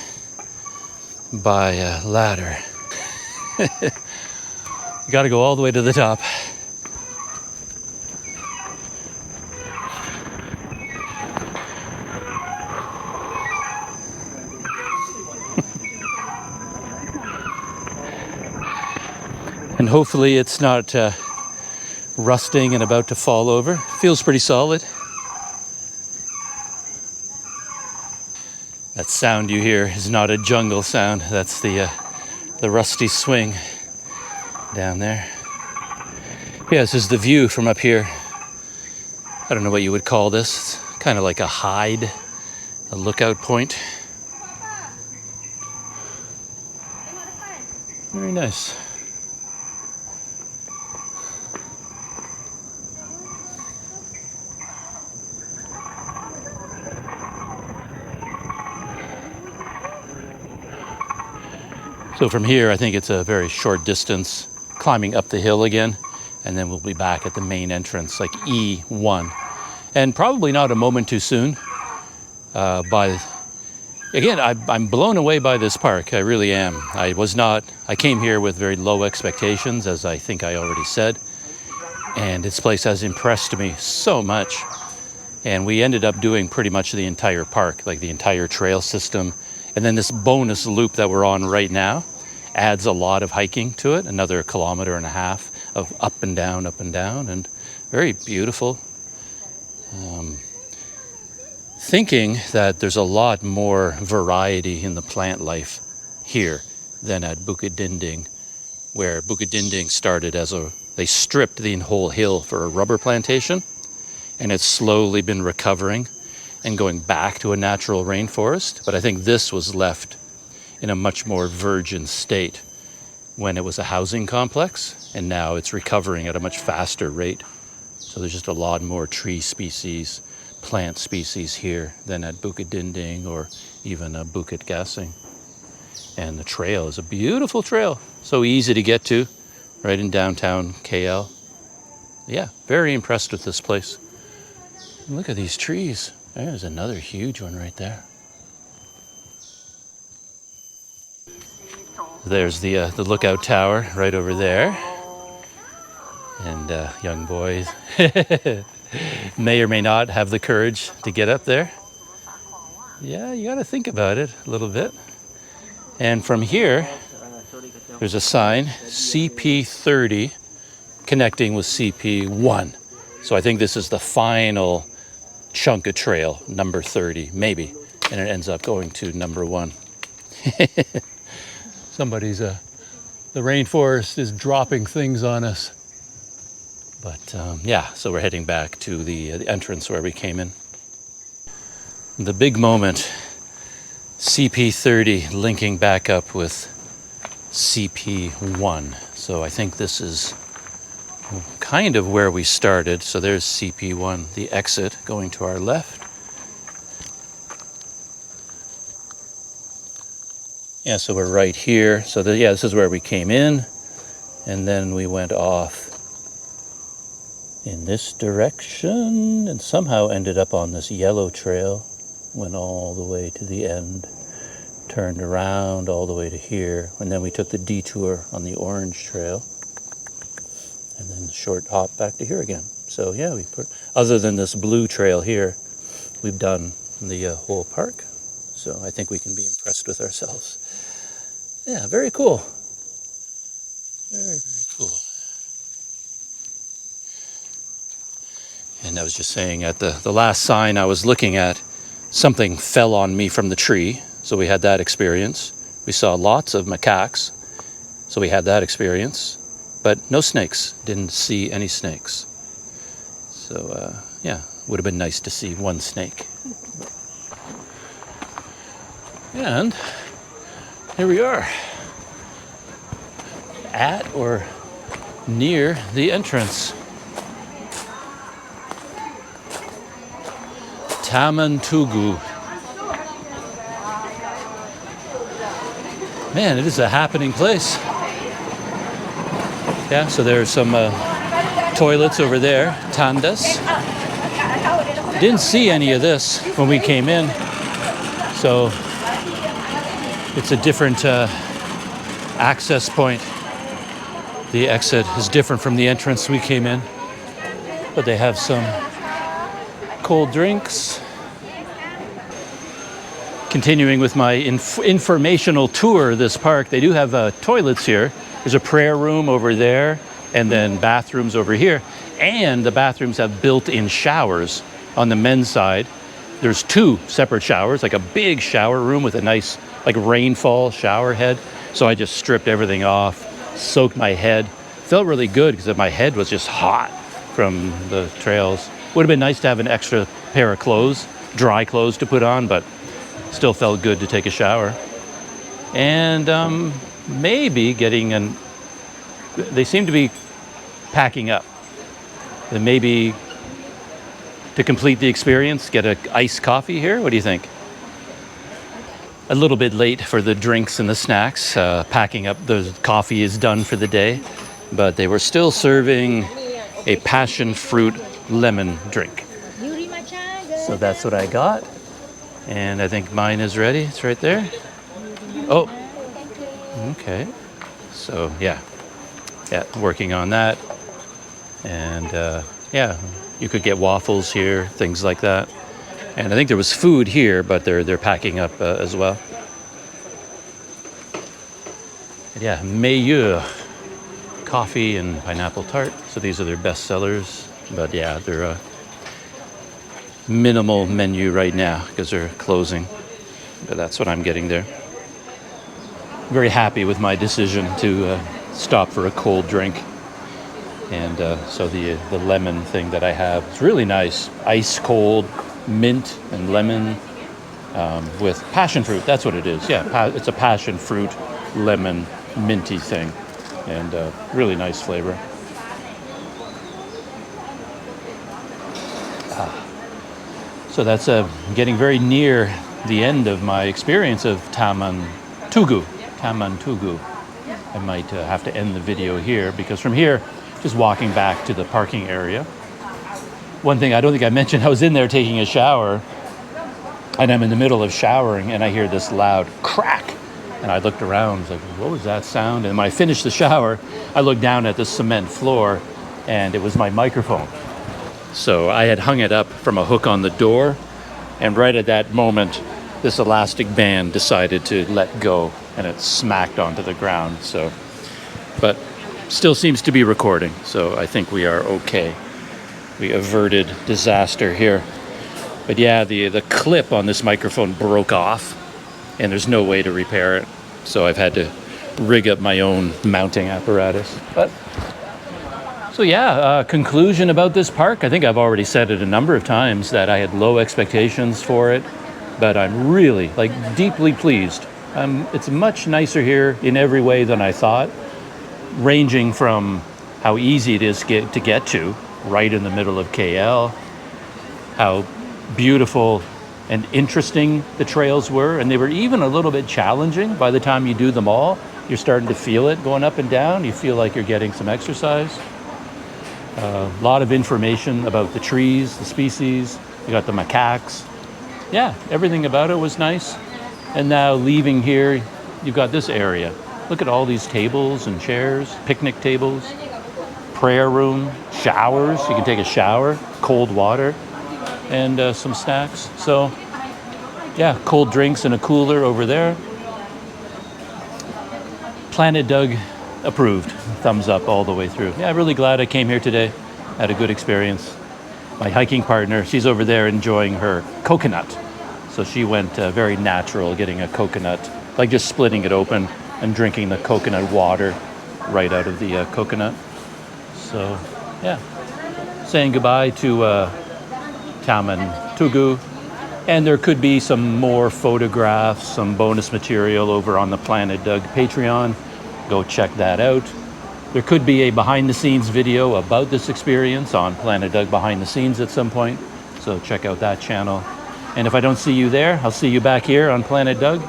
by a ladder. You gotta go all the way to the top. And hopefully it's not rusting and about to fall over. Feels pretty solid. That sound you hear is not a jungle sound. That's the rusty swing down there. Yeah, this is the view from up here. I don't know what you would call this. It's kind of like a hide, a lookout point. Very nice. So from here, I think it's a very short distance, climbing up the hill again, and then we'll be back at the main entrance, like E1. And probably not a moment too soon. Again, I'm blown away by this park, I really am. I came here with very low expectations, as I think I already said, and this place has impressed me so much. And we ended up doing pretty much the entire park, like the entire trail system. And then this bonus loop that we're on right now adds a lot of hiking to it, another 1.5 kilometers of up and down, and very beautiful. Thinking that there's a lot more variety in the plant life here than at Bukit Dinding, where Bukit Dinding started they stripped the whole hill for a rubber plantation, and it's slowly been recovering and going back to a natural rainforest. But I think this was left in a much more virgin state when it was a housing complex, and now it's recovering at a much faster rate. So there's just a lot more tree species, plant species here than at Bukit Dinding or even Bukit Gasing. And the trail is a beautiful trail, so easy to get to, right in downtown KL. Yeah, very impressed with this place. Look at these trees. There's another huge one right there. There's the lookout tower right over there. And young boys may or may not have the courage to get up there. Yeah, you got to think about it a little bit. And from here, there's a sign, CP30, connecting with CP1. So I think this is the final chunk of trail, number 30, maybe, and it ends up going to number 1. The rainforest is dropping things on us. But yeah, so we're heading back to the entrance where we came in. The big moment, CP30 linking back up with CP1. So I think this is kind of where we started. So there's CP1, the exit going to our left. Yeah, so we're right here. So this is where we came in, and then we went off in this direction and somehow ended up on this yellow trail, went all the way to the end, turned around all the way to here, and then we took the detour on the orange trail, and then short hop back to here again. So yeah, other than this blue trail here, we've done the whole park. So I think we can be impressed with ourselves. Yeah, very cool. Very, very cool. And I was just saying, at the last sign I was looking at, something fell on me from the tree. So we had that experience. We saw lots of macaques. So we had that experience. But no snakes. Didn't see any snakes. So yeah, would have been nice to see one snake. And here we are. At or near the entrance. Taman Tugu. Man, it is a happening place. Yeah, so there's some toilets over there, tandas. Didn't see any of this when we came in, so it's a different access point. The exit is different from the entrance we came in, but they have some cold drinks. Continuing with my informational tour of this park, they do have toilets here. There's a prayer room over there, and then bathrooms over here. And the bathrooms have built-in showers on the men's side. There's 2 separate showers, like a big shower room with a nice, like, rainfall shower head. So I just stripped everything off, soaked my head. Felt really good because my head was just hot from the trails. Would have been nice to have an extra pair of clothes, dry clothes to put on, but still felt good to take a shower. And maybe getting they seem to be packing up. And maybe to complete the experience, get an iced coffee here. What do you think? A little bit late for the drinks and the snacks. Packing up, the coffee is done for the day, but they were still serving a passion fruit lemon drink. So that's what I got. And I think mine is ready. It's right there. Oh, okay. So yeah, working on that. And yeah, you could get waffles here, things like that. And I think there was food here, but they're packing up as well. And yeah, meilleur coffee and pineapple tart. So these are their best sellers. But yeah, they're a minimal menu right now because they're closing. But that's what I'm getting there. Very happy with my decision to stop for a cold drink. And so the lemon thing that I have is really nice. Ice cold, mint and lemon with passion fruit. That's what it is. Yeah, it's a passion fruit, lemon, minty thing. And really nice flavor. So that's getting very near the end of my experience of Taman Tugu. Taman Tugu. I might have to end the video here because from here, just walking back to the parking area. One thing I don't think I mentioned, I was in there taking a shower and I'm in the middle of showering and I hear this loud crack. And I looked around, I was like, what was that sound? And when I finished the shower, I looked down at the cement floor and it was my microphone. So I had hung it up from a hook on the door, and right at that moment, this elastic band decided to let go, and it smacked onto the ground. So, but still seems to be recording, so I think we are okay. We averted disaster here. But yeah, the clip on this microphone broke off, and there's no way to repair it. So I've had to rig up my own mounting apparatus. But so yeah, conclusion about this park. I think I've already said it a number of times that I had low expectations for it. but I'm really like deeply pleased. It's much nicer here in every way than I thought, ranging from how easy it is to get to, right in the middle of KL, how beautiful and interesting the trails were, and they were even a little bit challenging. By the time you do them all, you're starting to feel it going up and down. You feel like you're getting some exercise. A lot of information about the trees, the species. You got the macaques. Yeah, everything about it was nice. And now leaving here, you've got this area. Look at all these tables and chairs, picnic tables, prayer room, showers. You can take a shower, cold water, and some snacks. So, yeah, cold drinks in a cooler over there. Planet Doug approved. Thumbs up all the way through. Yeah, really glad I came here today. Had a good experience. My hiking partner, she's over there enjoying her coconut. So she went very natural, getting a coconut, like just splitting it open and drinking the coconut water right out of the coconut. So, yeah, saying goodbye to Taman Tugu. And there could be some more photographs, some bonus material over on the Planet Doug Patreon. Go check that out. There could be a behind-the-scenes video about this experience on Planet Doug Behind the Scenes at some point. So check out that channel. And if I don't see you there, I'll see you back here on Planet Doug.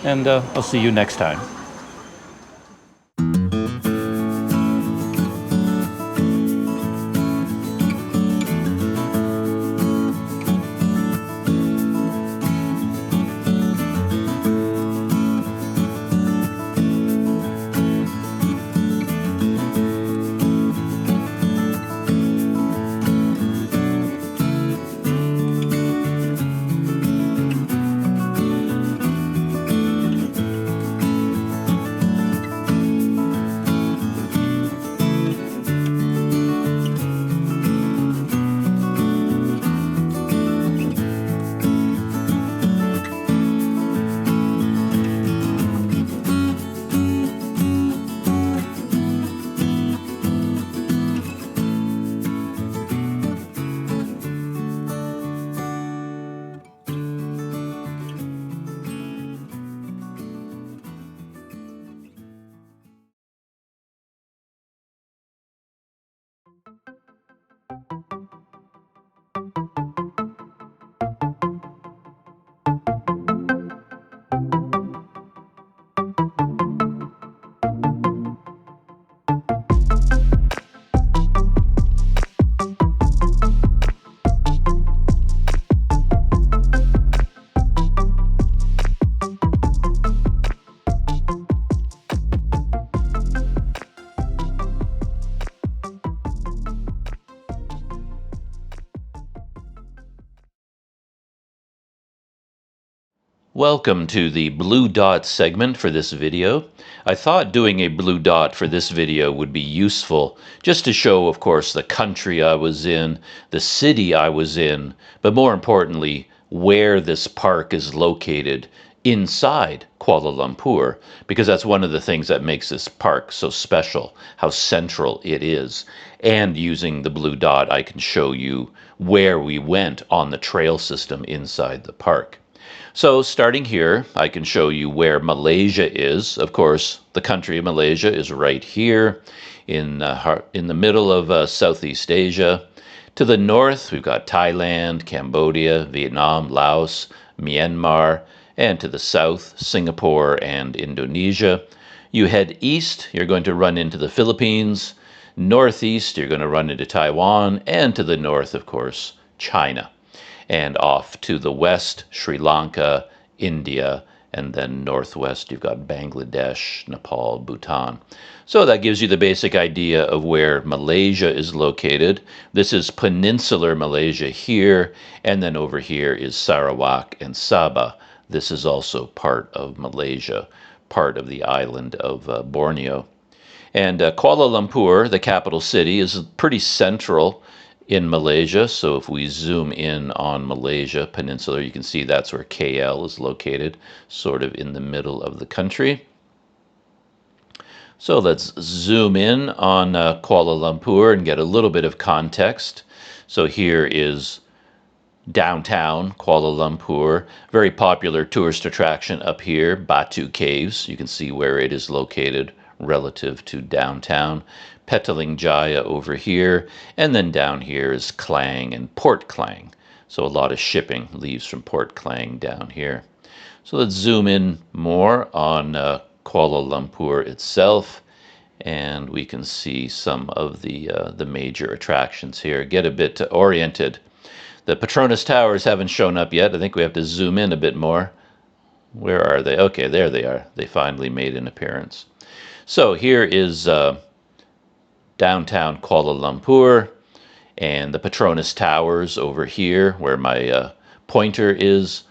And I'll see you next time. Welcome to the blue dot segment for this video. I thought doing a blue dot for this video would be useful just to show, of course, the country I was in, the city I was in, but more importantly, where this park is located inside Kuala Lumpur, because that's one of the things that makes this park so special, how central it is. And using the blue dot, I can show you where we went on the trail system inside the park. So starting here, I can show you where Malaysia is. Of course, the country of Malaysia is right here in the middle of Southeast Asia. To the north, we've got Thailand, Cambodia, Vietnam, Laos, Myanmar, and to the south, Singapore and Indonesia. You head east, you're going to run into the Philippines. Northeast, you're going to run into Taiwan, and to the north, of course, China. And off to the west, Sri Lanka, India, and then northwest, you've got Bangladesh, Nepal, Bhutan. So that gives you the basic idea of where Malaysia is located. This is peninsular Malaysia here, and then over here is Sarawak and Sabah. This is also part of Malaysia, part of the island of Borneo. And Kuala Lumpur, the capital city, is pretty central in Malaysia. So if we zoom in on Malaysia Peninsular, you can see that's where KL is located, sort of in the middle of the country. So let's zoom in on Kuala Lumpur and get a little bit of context. So here is downtown Kuala Lumpur. Very popular tourist attraction up here, Batu Caves. You can see where it is located relative to downtown. Petaling Jaya over here, and then down here is Klang and Port Klang. So a lot of shipping leaves from Port Klang down here. So let's zoom in more on Kuala Lumpur itself, and we can see some of the major attractions here. Get a bit oriented. The Petronas Towers haven't shown up yet. I think we have to zoom in a bit more. Where are they? Okay, there they are. They finally made an appearance. So here is downtown Kuala Lumpur, and the Petronas Towers over here where my pointer is.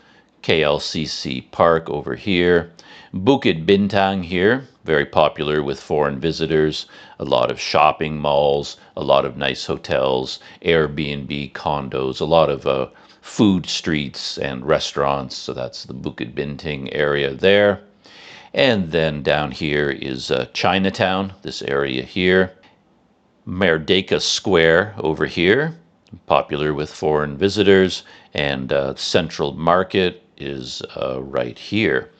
KLCC Park over here. Bukit Bintang here, very popular with foreign visitors. A lot of shopping malls, a lot of nice hotels, Airbnb condos, a lot of food streets and restaurants. So that's the Bukit Bintang area there. And then down here is Chinatown, this area here. Merdeka Square over here, popular with foreign visitors, and Central Market is right here.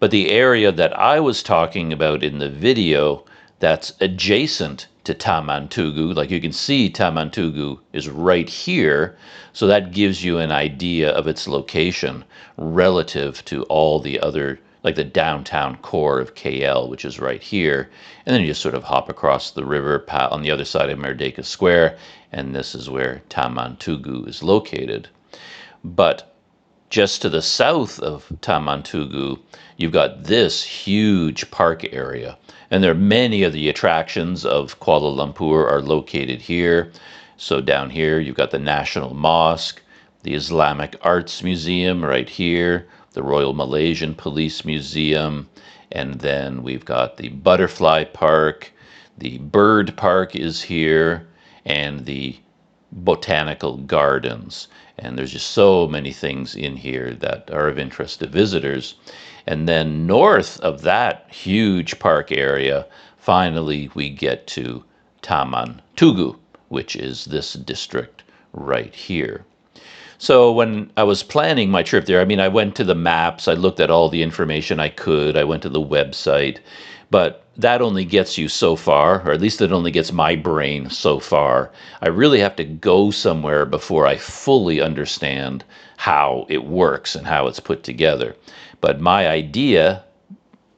But the area that I was talking about in the video that's adjacent to Taman Tugu, like you can see Taman Tugu is right here, so that gives you an idea of its location relative to all the other, like the downtown core of KL, which is right here. And then you just sort of hop across the river on the other side of Merdeka Square, and this is where Taman Tugu is located. But just to the south of Taman Tugu, you've got this huge park area. And there are many of the attractions of Kuala Lumpur are located here. So down here, you've got the National Mosque, the Islamic Arts Museum right here, the Royal Malaysian Police Museum, and then we've got the Butterfly Park, the Bird Park is here, and the Botanical Gardens. And there's just so many things in here that are of interest to visitors. And then north of that huge park area, finally we get to Taman Tugu, which is this district right here. So when I was planning my trip there, I mean, I went to the maps, I looked at all the information I could, I went to the website, but that only gets you so far, or at least it only gets my brain so far. I really have to go somewhere before I fully understand how it works and how it's put together. But my idea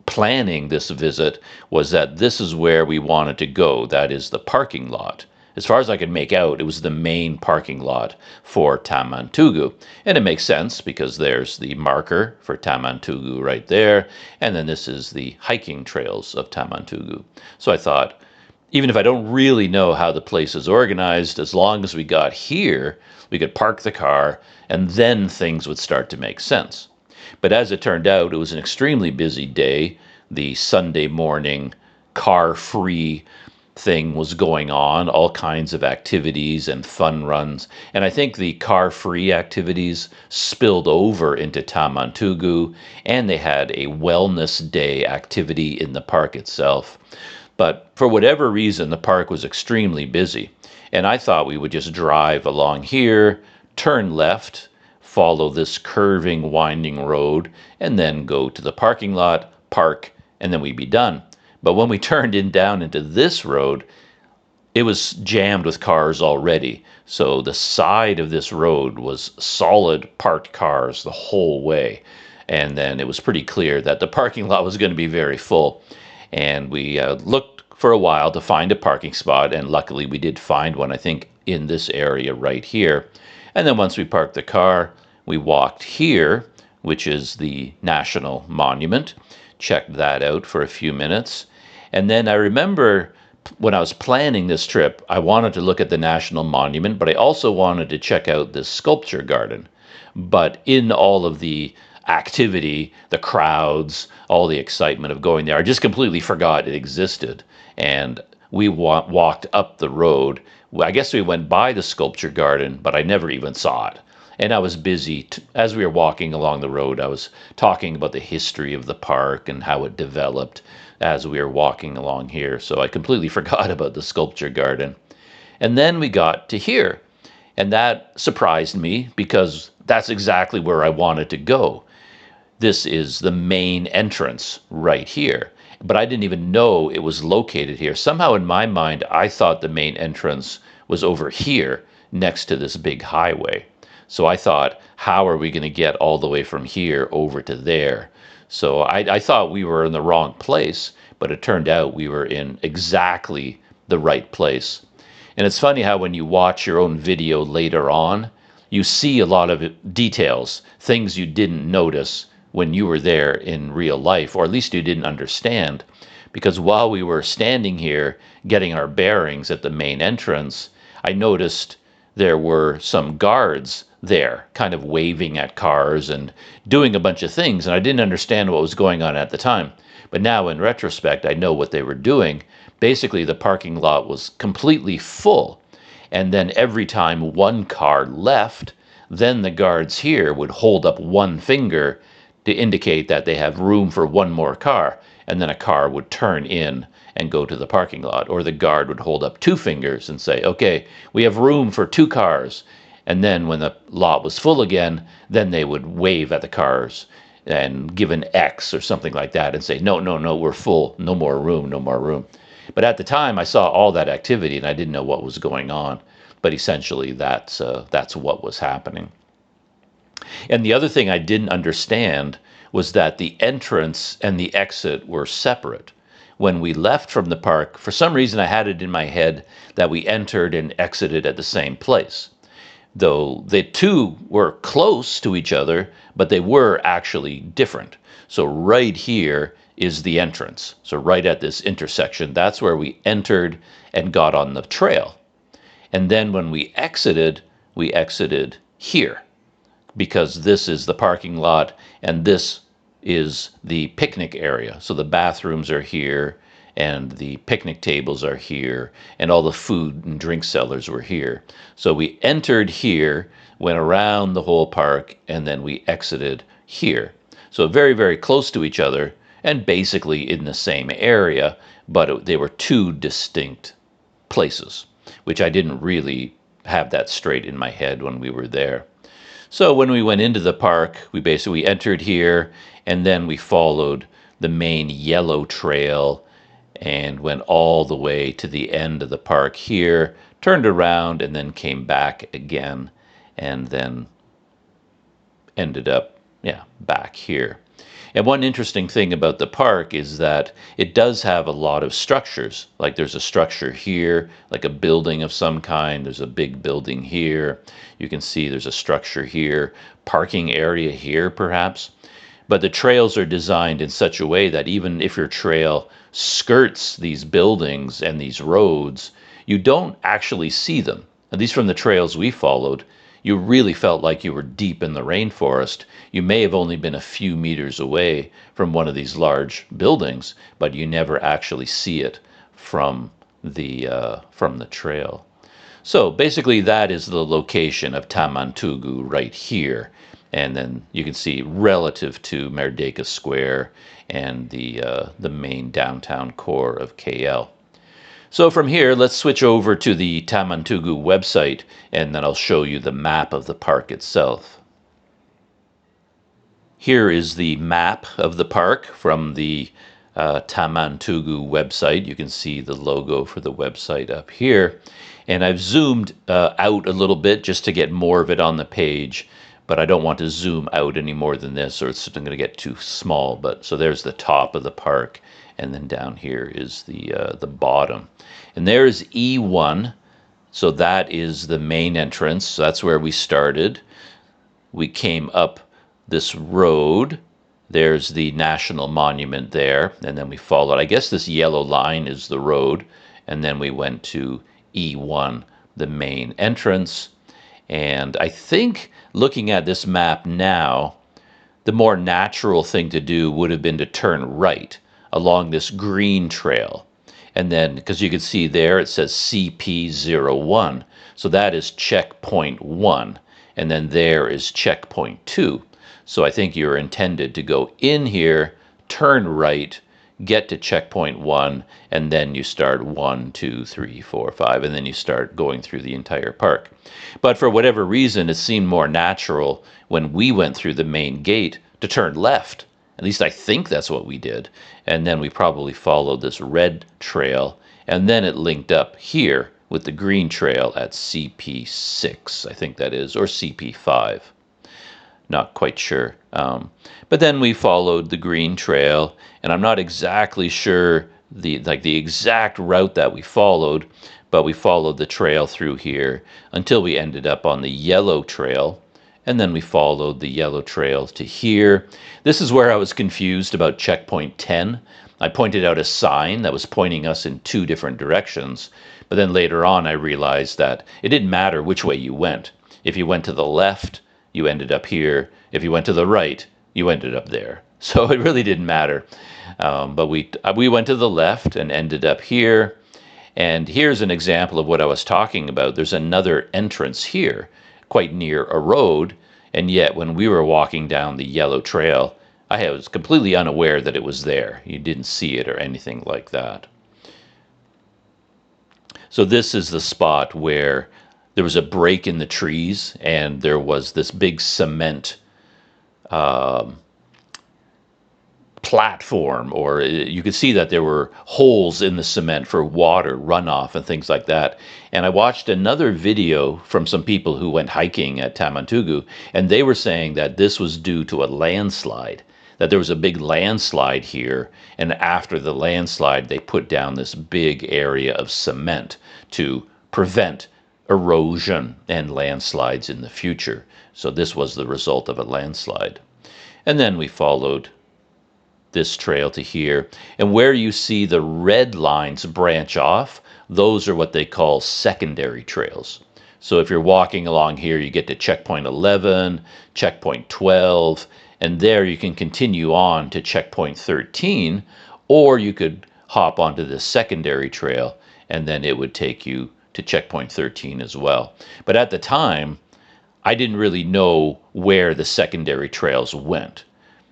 planning this visit was that this is where we wanted to go. That is the parking lot. As far as I could make out, it was the main parking lot for Taman Tugu. And it makes sense because there's the marker for Taman Tugu right there. And then this is the hiking trails of Taman Tugu. So I thought, even if I don't really know how the place is organized, as long as we got here, we could park the car and then things would start to make sense. But as it turned out, it was an extremely busy day. The Sunday morning car-free thing was going on, all kinds of activities and fun runs. And I think the car-free activities spilled over into Taman Tugu, and they had a wellness day activity in the park itself. But for whatever reason, the park was extremely busy. And I thought we would just drive along here, turn left, follow this curving, winding road, and then go to the parking lot, park, and then we'd be done. But when we turned down into this road, it was jammed with cars already. So the side of this road was solid parked cars the whole way. And then it was pretty clear that the parking lot was going to be very full. And we looked for a while to find a parking spot. And luckily we did find one, I think, in this area right here. And then once we parked the car, we walked here, which is the National Monument. Checked that out for a few minutes. And then I remember when I was planning this trip, I wanted to look at the National Monument, but I also wanted to check out this sculpture garden. But in all of the activity, the crowds, all the excitement of going there, I just completely forgot it existed. And we walked up the road. I guess we went by the sculpture garden, but I never even saw it. And I was busy, as we were walking along the road, I was talking about the history of the park and how it developed as we were walking along here. So I completely forgot about the sculpture garden. And then we got to here. And that surprised me because that's exactly where I wanted to go. This is the main entrance right here. But I didn't even know it was located here. Somehow in my mind, I thought the main entrance was over here next to this big highway. So I thought, how are we going to get all the way from here over to there? So I thought we were in the wrong place, but it turned out we were in exactly the right place. And it's funny how when you watch your own video later on, you see a lot of details, things you didn't notice when you were there in real life, or at least you didn't understand. Because while we were standing here getting our bearings at the main entrance, I noticed there were some guards there kind of waving at cars and doing a bunch of things, and I didn't understand what was going on at the time. But now in retrospect, I know what they were doing. Basically, the parking lot was completely full. And then every time one car left, then the guards here would hold up one finger to indicate that they have room for one more car. And then a car would turn in and go to the parking lot. Or the guard would hold up two fingers and say, okay, we have room for two cars. And then when the lot was full again, then they would wave at the cars and give an X or something like that and say, no, no, no, we're full. No more room, no more room. But at the time, I saw all that activity and I didn't know what was going on. But essentially, that's what was happening. And the other thing I didn't understand was that the entrance and the exit were separate. When we left from the park, for some reason I had it in my head that we entered and exited at the same place. Though the two were close to each other, but they were actually different. So right here is the entrance. So right at this intersection, that's where we entered and got on the trail. And then when we exited here, because this is the parking lot and this is the picnic area. So the bathrooms are here and the picnic tables are here and all the food and drink sellers were here. So we entered here, went around the whole park, and then we exited here. So very, very close to each other and basically in the same area, but they were two distinct places, which I didn't really have that straight in my head when we were there. So when we went into the park, we basically entered here and then we followed the main yellow trail and went all the way to the end of the park here, turned around and then came back again and then ended up, back here. And one interesting thing about the park is that it does have a lot of structures. Like there's a structure here, like a building of some kind. There's a big building here. You can see there's a structure here, parking area here perhaps. But the trails are designed in such a way that even if your trail skirts these buildings and these roads, you don't actually see them. At least from the trails we followed, you really felt like you were deep in the rainforest. You may have only been a few meters away from one of these large buildings, but you never actually see it from the trail. So basically that is the location of Taman Tugu right here. And then you can see relative to Merdeka Square and the main downtown core of KL. So from here, let's switch over to the Taman Tugu website, and then I'll show you the map of the park itself. Here is the map of the park from the Taman Tugu website. You can see the logo for the website up here. And I've zoomed out a little bit just to get more of it on the page, but I don't want to zoom out any more than this or it's going to get too small. But so there's the top of the park, and then down here is the bottom. And there's E1, so that is the main entrance. So that's where we started. We came up this road. There's the national monument there, and then we followed. I guess this yellow line is the road, and then we went to E1, the main entrance. And I think looking at this map now, the more natural thing to do would have been to turn right along this green trail. And then, because you can see there, it says CP01. So that is checkpoint 1. And then there is checkpoint 2. So I think you're intended to go in here, turn right, get to checkpoint 1, and then you start 1, 2, 3, 4, 5, and then you start going through the entire park. But for whatever reason, it seemed more natural when we went through the main gate to turn left. At least I think that's what we did. And then we probably followed this red trail, and then it linked up here with the green trail at CP6, I think that is, or CP5. Not quite sure. But then we followed the green trail, and I'm not exactly sure the exact route that we followed, but we followed the trail through here until we ended up on the yellow trail, and then we followed the yellow trail to here. This is where I was confused about checkpoint 10. I pointed out a sign that was pointing us in 2 different directions, but then later on I realized that it didn't matter which way you went. If you went to the left, you ended up here. If you went to the right, you ended up there. So it really didn't matter. But we went to the left and ended up here. And here's an example of what I was talking about. There's another entrance here, quite near a road. And yet when we were walking down the yellow trail, I was completely unaware that it was there. You didn't see it or anything like that. So this is the spot where there was a break in the trees, and there was this big cement platform, or you could see that there were holes in the cement for water runoff and things like that. And I watched another video from some people who went hiking at Taman Tugu, and they were saying that this was due to a landslide, that there was a big landslide here, and after the landslide they put down this big area of cement to prevent erosion and landslides in the future. So this was the result of a landslide. And then we followed this trail to here, and where you see the red lines branch off, those are what they call secondary trails. So if you're walking along here, you get to checkpoint 11, checkpoint 12, and there you can continue on to checkpoint 13, or you could hop onto this secondary trail, and then it would take you to checkpoint 13 as well. But at the time, I didn't really know where the secondary trails went.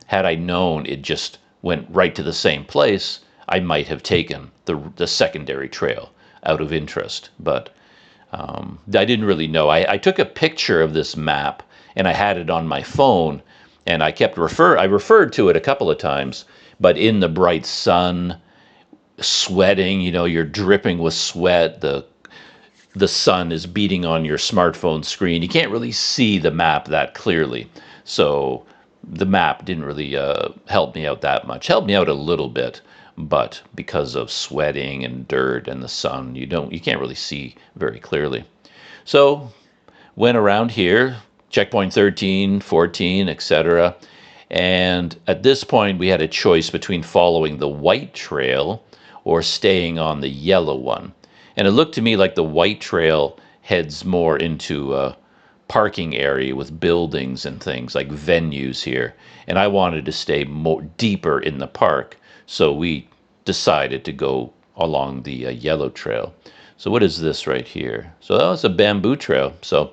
Had I known it just went right to the same place, I might have taken the secondary trail out of interest. But I didn't really know. I took a picture of this map, and I had it on my phone, and I referred to it a couple of times, but in the bright sun, sweating, you're dripping with sweat, the sun is beating on your smartphone screen. You can't really see the map that clearly. So the map didn't really help me out that much. Helped me out a little bit, but because of sweating and dirt and the sun, you can't really see very clearly. So went around here, checkpoint 13, 14, etc. And at this point, we had a choice between following the white trail or staying on the yellow one. And it looked to me like the white trail heads more into a parking area with buildings and things like venues here. And I wanted to stay deeper in the park, so we decided to go along the yellow trail. So what is this right here? So that was a bamboo trail. So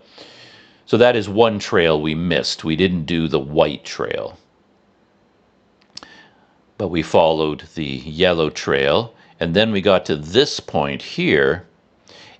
that is one trail we missed. We didn't do the white trail, but we followed the yellow trail. And then we got to this point here,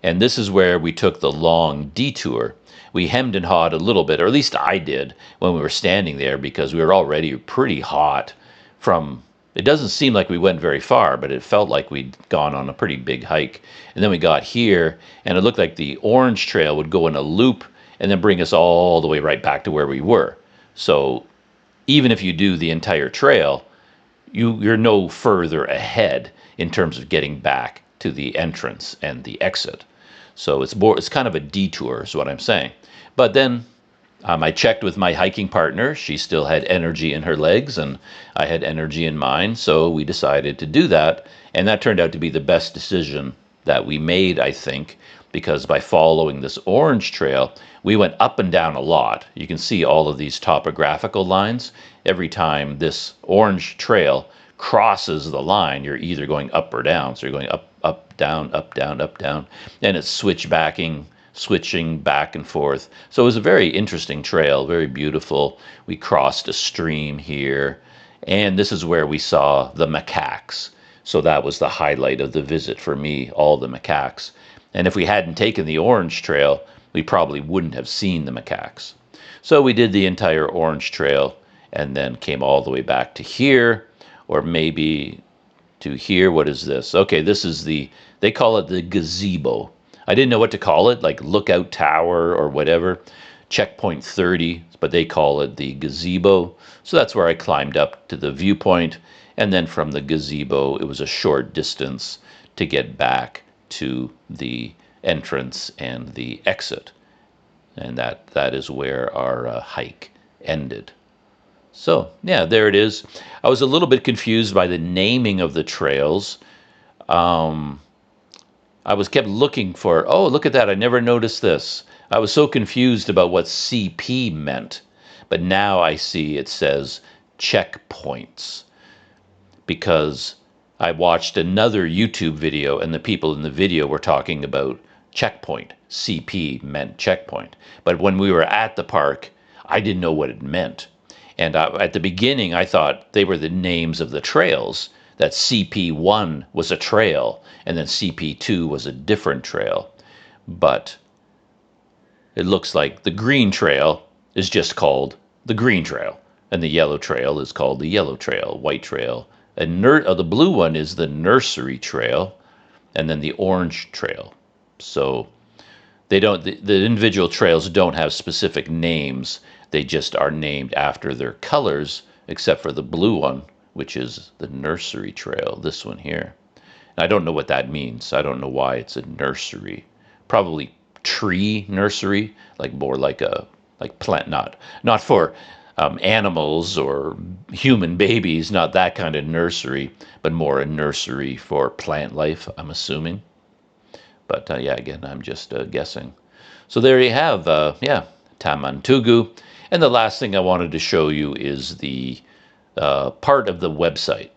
and this is where we took the long detour. We hemmed and hawed a little bit, or at least I did, when we were standing there, because we were already pretty hot from, it doesn't seem like we went very far, but it felt like we'd gone on a pretty big hike. And then we got here, and it looked like the orange trail would go in a loop and then bring us all the way right back to where we were. So even if you do the entire trail, you're no further ahead in terms of getting back to the entrance and the exit. So it's kind of a detour is what I'm saying. But then I checked with my hiking partner. She still had energy in her legs, and I had energy in mine. So we decided to do that. And that turned out to be the best decision that we made, I think, because by following this orange trail, we went up and down a lot. You can see all of these topographical lines. Every time this orange trail crosses the line, you're either going up or down. So you're going up, up, down, up, down, up, down. And it's switching back and forth. So it was a very interesting trail, very beautiful. We crossed a stream here, And this is where we saw the macaques. So that was the highlight of the visit for me, all the macaques. And if we hadn't taken the orange trail, we probably wouldn't have seen the macaques. So we did the entire orange trail and then came all the way back to here, or maybe to here. What is this? Okay, this is they call it the gazebo. I didn't know what to call it, like lookout tower or whatever. Checkpoint 30, but they call it the gazebo. So that's where I climbed up to the viewpoint. And then from the gazebo, it was a short distance to get back to the entrance and the exit. And that is where our hike ended. So, yeah, there it is. I was a little bit confused by the naming of the trails. I was kept looking for, oh, look at that, I never noticed this. I was so confused about what CP meant. But now I see it says checkpoints, because I watched another YouTube video and the people in the video were talking about checkpoint. CP meant checkpoint. But when we were at the park, I didn't know what it meant. And at the beginning, I thought they were the names of the trails, that CP1 was a trail and then CP2 was a different trail. But it looks like the green trail is just called the green trail, and the yellow trail is called the yellow trail, white trail. And the blue one is the nursery trail, and then the orange trail. So they don't, the individual trails don't have specific names. They just are named after their colors, except for the blue one, which is the nursery trail, this one here. And I don't know what that means. I don't know why it's a nursery. Probably tree nursery, like more like a plant, not for animals or human babies, not that kind of nursery, but more a nursery for plant life, I'm assuming. But yeah, again, I'm just guessing. So there you have, Taman Tugu. And the last thing I wanted to show you is the part of the website.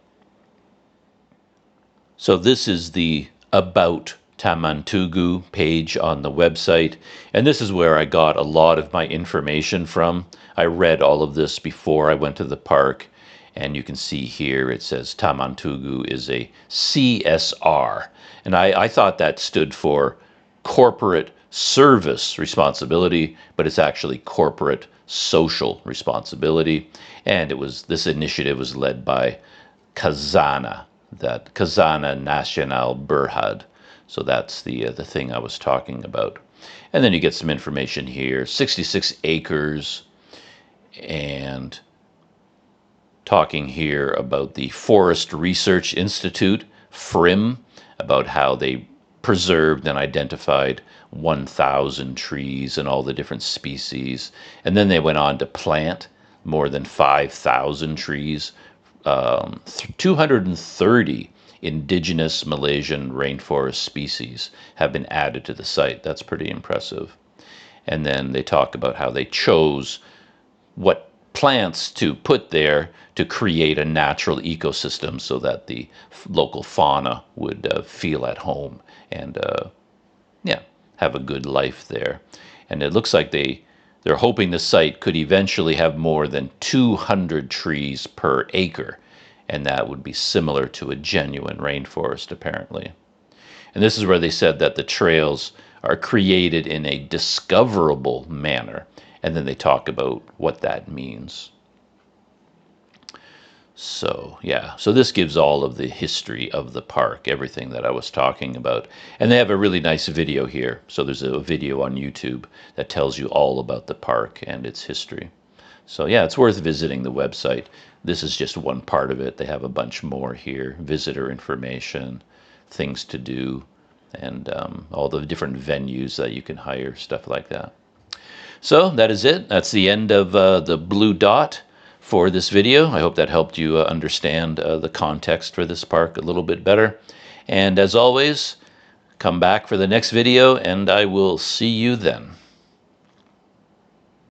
So this is the About Taman Tugu page on the website, and this is where I got a lot of my information from. I read all of this before I went to the park, and you can see here it says Taman Tugu is a CSR, and I thought that stood for corporate service responsibility, but it's actually corporate social responsibility. And this initiative was led by Khazanah Nasional Berhad. So that's the thing I was talking about. And then you get some information here, 66 acres, and talking here about the Forest Research Institute, FRIM, about how they preserved and identified 1,000 trees and all the different species. And then they went on to plant more than 5,000 trees, 230 indigenous Malaysian rainforest species have been added to the site. That's pretty impressive. And then they talk about how they chose what plants to put there to create a natural ecosystem so that the local fauna would feel at home and have a good life there. And it looks like they're hoping the site could eventually have more than 200 trees per acre, and that would be similar to a genuine rainforest, apparently. And this is where they said that the trails are created in a discoverable manner, and then they talk about what that means. So, yeah, so this gives all of the history of the park, everything that I was talking about. And they have a really nice video here. So there's a video on YouTube that tells you all about the park and its history. So, yeah, it's worth visiting the website. This is just one part of it. They have a bunch more here, visitor information, things to do, and all the different venues that you can hire, stuff like that. So that is it. That's the end of the blue dot for this video. I hope that helped you understand the context for this park a little bit better. And as always, come back for the next video, and I will see you then.